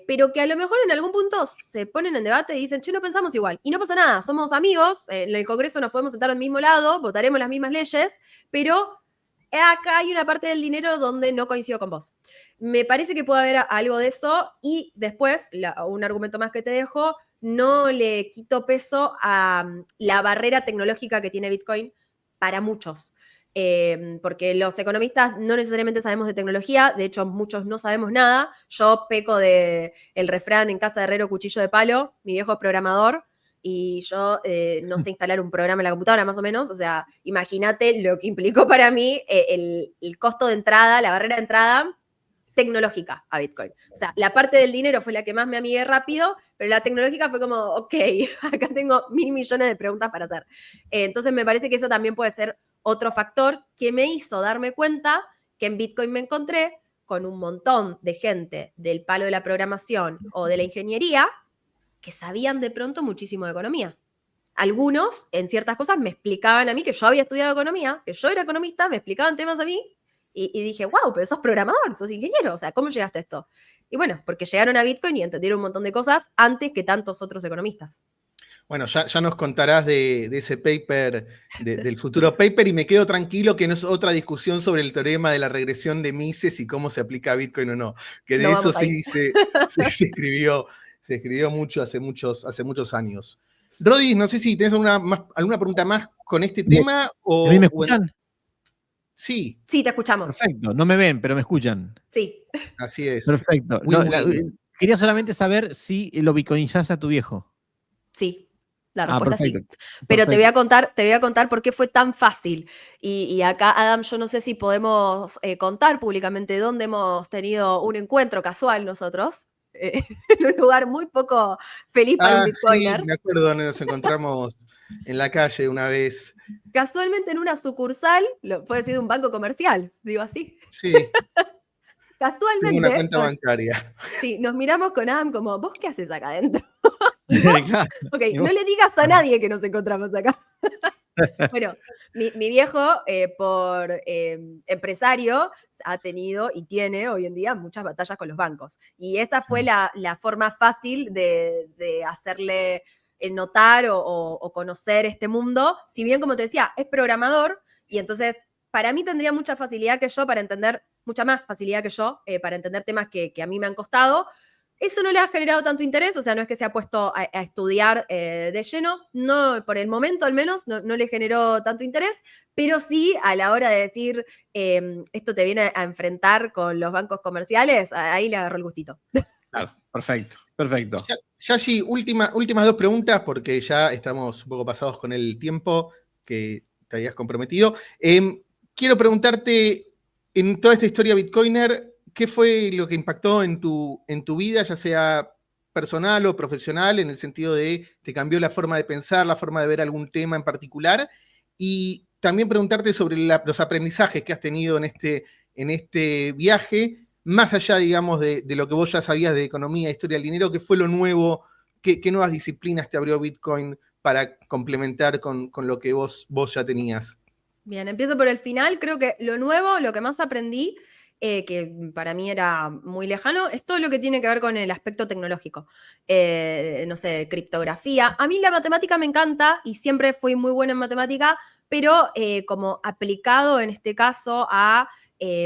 pero que a lo mejor en algún punto se ponen en debate y dicen, che, no pensamos igual. Y no pasa nada, somos amigos, en el Congreso nos podemos sentar al mismo lado, votaremos las mismas leyes, pero acá hay una parte del dinero donde no coincido con vos. Me parece que puede haber algo de eso y después, un argumento más que te dejo, no le quito peso a la barrera tecnológica que tiene Bitcoin para muchos. Porque los economistas no necesariamente sabemos de tecnología, de hecho muchos no sabemos nada. Yo peco de el refrán en casa de herrero, cuchillo de palo, mi viejo es programador, y yo no sé instalar un programa en la computadora, más o menos. O sea, imagínate lo que implicó para mí el costo de entrada, la barrera de entrada tecnológica a Bitcoin. O sea, la parte del dinero fue la que más me amigué rápido, pero la tecnológica fue como, ok, acá tengo 1.000 millones de preguntas para hacer. Entonces me parece que eso también puede ser otro factor que me hizo darme cuenta que en Bitcoin me encontré con un montón de gente del palo de la programación o de la ingeniería que sabían de pronto muchísimo de economía. Algunos, en ciertas cosas, me explicaban a mí que yo había estudiado economía, que yo era economista, me explicaban temas a mí, y dije, wow, pero sos programador, sos ingeniero, o sea, ¿cómo llegaste a esto? Y bueno, porque llegaron a Bitcoin y entendieron un montón de cosas antes que tantos otros economistas. Bueno, ya nos contarás de ese paper, del futuro paper, y me quedo tranquilo que no es otra discusión sobre el teorema de la regresión de Mises y cómo se aplica a Bitcoin o no. Que de No eso vamos ahí. sí se escribió mucho hace muchos años. Rodi, no sé si tenés alguna pregunta más con este tema ¿A mí me escuchan? Sí. Sí, te escuchamos. Perfecto, no me ven, pero me escuchan. Sí. Así es. Perfecto. Quería solamente saber si lo bitcoinizaste a tu viejo. Sí. La respuesta perfecto. sí. Pero te voy a contar por qué fue tan fácil. Y acá, Adam, yo no sé si podemos contar públicamente dónde hemos tenido un encuentro casual nosotros, en un lugar muy poco feliz para un bitcoiner. Sí, me acuerdo donde nos encontramos en la calle una vez. Casualmente en una sucursal, puede ser de un banco comercial, digo así. Sí. Casualmente. Tengo una cuenta bancaria. Sí, nos miramos con Adam como, ¿vos qué haces acá adentro? Ok, ¿Y vos? no le digas a nadie que nos encontramos acá. Bueno, mi viejo, por empresario, ha tenido y tiene hoy en día muchas batallas con los bancos. Y esa fue la forma fácil de hacerle notar o conocer este mundo. Si bien, como te decía, es programador y entonces para mí tendría mucha facilidad que yo para entender, mucha más facilidad que yo para entender temas que a mí me han costado. Eso no le ha generado tanto interés, o sea, no es que se ha puesto a estudiar de lleno, no, por el momento al menos, no le generó tanto interés, pero sí a la hora de decir, esto te viene a enfrentar con los bancos comerciales, ahí le agarró el gustito. Claro, perfecto, perfecto. Yashi, últimas dos preguntas, porque ya estamos un poco pasados con el tiempo que te habías comprometido. Quiero preguntarte, en toda esta historia Bitcoiner, ¿qué fue lo que impactó en tu vida, ya sea personal o profesional, en el sentido de te cambió la forma de pensar, la forma de ver algún tema en particular? Y también preguntarte sobre los aprendizajes que has tenido en este viaje, más allá, digamos, de lo que vos ya sabías de economía, historia del dinero. ¿Qué fue lo nuevo? ¿Qué nuevas disciplinas te abrió Bitcoin para complementar con lo que vos ya tenías? Bien, empiezo por el final. Creo que lo nuevo, lo que más aprendí, que para mí era muy lejano, es todo lo que tiene que ver con el aspecto tecnológico. No sé, criptografía. A mí la matemática me encanta y siempre fui muy buena en matemática, pero como aplicado en este caso a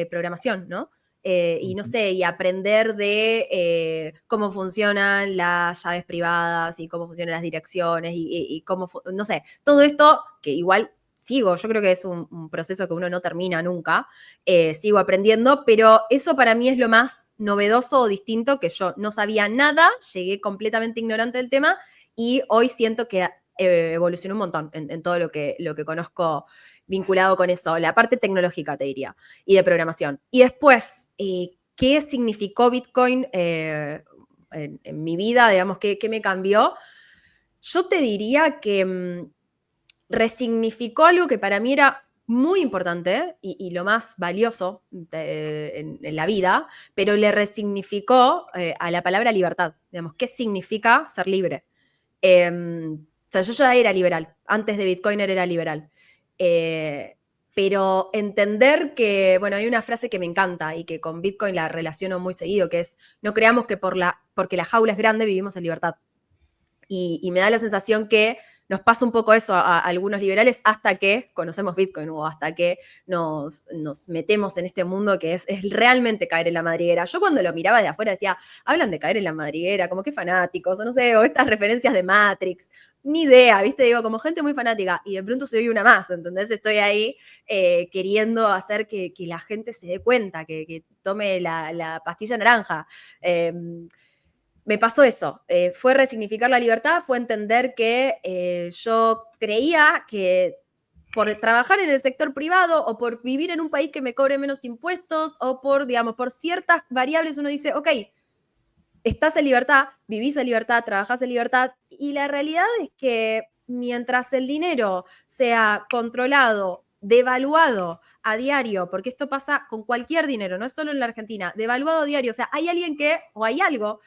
programación, ¿no? Y no sé, y aprender de cómo funcionan las llaves privadas y cómo funcionan las direcciones y cómo, no sé, todo esto que igual sigo, yo creo que es un proceso que uno no termina nunca, sigo aprendiendo, pero eso para mí es lo más novedoso o distinto, que yo no sabía nada, llegué completamente ignorante del tema y hoy siento que evolucionó un montón en todo lo que conozco vinculado con eso, la parte tecnológica te diría, y de programación. Y después, ¿qué significó Bitcoin en mi vida? Digamos, ¿qué me cambió? Yo te diría que resignificó algo que para mí era muy importante y lo más valioso en la vida, pero le resignificó a la palabra libertad. Digamos, ¿qué significa ser libre? O sea, yo ya era liberal, antes de Bitcoiner era liberal. Pero entender que, bueno, hay una frase que me encanta y que con Bitcoin la relaciono muy seguido, que es, no creamos que porque la jaula es grande vivimos en libertad. Y me da la sensación que nos pasa un poco eso a algunos liberales hasta que conocemos Bitcoin o hasta que nos metemos en este mundo que es realmente caer en la madriguera. Yo cuando lo miraba de afuera decía, hablan de caer en la madriguera, como que fanáticos, o no sé, o estas referencias de Matrix, ni idea, ¿viste? Digo, como gente muy fanática, y de pronto se oye una más, ¿entendés? Estoy ahí queriendo hacer que la gente se dé cuenta, que tome la pastilla naranja. Me pasó eso, fue resignificar la libertad, fue entender que yo creía que por trabajar en el sector privado o por vivir en un país que me cobre menos impuestos o por, digamos, por ciertas variables uno dice, ok, estás en libertad, vivís en libertad, trabajás en libertad y la realidad es que mientras el dinero sea controlado, devaluado a diario, porque esto pasa con cualquier dinero, no es solo en la Argentina, devaluado a diario, o sea, hay alguien o hay algo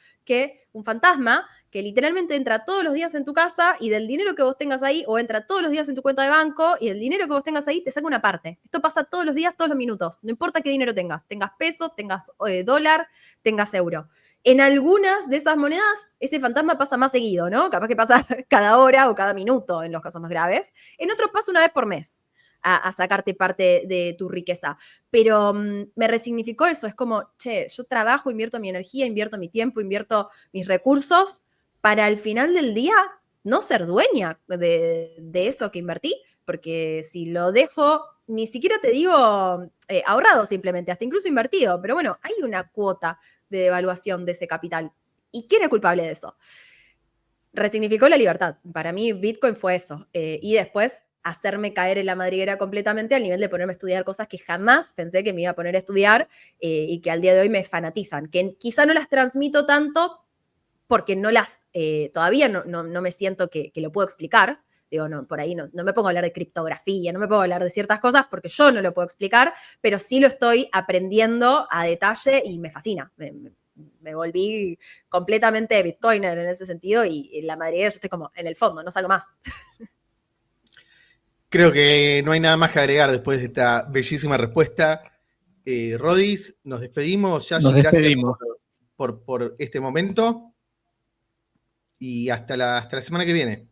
un fantasma, que literalmente entra todos los días en tu casa y del dinero que vos tengas ahí, o entra todos los días en tu cuenta de banco y del dinero que vos tengas ahí te saca una parte. Esto pasa todos los días, todos los minutos, no importa qué dinero tengas peso, tengas dólar, tengas euro. En algunas de esas monedas, ese fantasma pasa más seguido, ¿no? Capaz que pasa cada hora o cada minuto en los casos más graves. En otros pasa una vez por mes a sacarte parte de tu riqueza. Pero me resignificó eso. Es como, che, yo trabajo, invierto mi energía, invierto mi tiempo, invierto mis recursos para al final del día no ser dueña de eso que invertí. Porque si lo dejo, ni siquiera te digo ahorrado simplemente, hasta incluso invertido. Pero bueno, hay una cuota de devaluación de ese capital. ¿Y quién es culpable de eso? Resignificó la libertad. Para mí Bitcoin fue eso. Y después hacerme caer en la madriguera completamente al nivel de ponerme a estudiar cosas que jamás pensé que me iba a poner a estudiar y que al día de hoy me fanatizan. Que quizá no las transmito tanto porque no las, todavía no me siento que lo puedo explicar. Digo, no, por ahí no me pongo a hablar de criptografía, no me pongo a hablar de ciertas cosas porque yo no lo puedo explicar, pero sí lo estoy aprendiendo a detalle y me fascina. Me volví completamente bitcoiner en ese sentido y en la madriguera yo estoy como en el fondo, no salgo más. Creo que no hay nada más que agregar después de esta bellísima respuesta. Rodis, nos despedimos. Yashi, Nos despedimos. Gracias por este momento y hasta la semana que viene.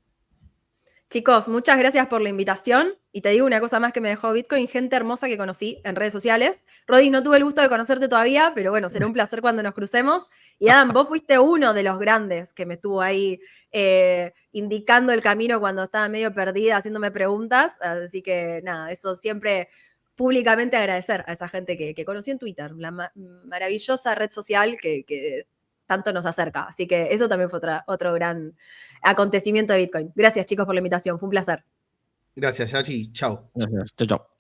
Chicos, muchas gracias por la invitación. Y te digo una cosa más que me dejó Bitcoin, gente hermosa que conocí en redes sociales. Rodri, no tuve el gusto de conocerte todavía, pero bueno, será un placer cuando nos crucemos. Y Adam, vos fuiste uno de los grandes que me estuvo ahí indicando el camino cuando estaba medio perdida, haciéndome preguntas. Así que nada, eso siempre públicamente agradecer a esa gente que conocí en Twitter, la maravillosa red social que tanto nos acerca. Así que eso también fue otro gran acontecimiento de Bitcoin. Gracias, chicos, por la invitación. Fue un placer. Gracias, Yachi. Chao. Gracias. Chau, chau.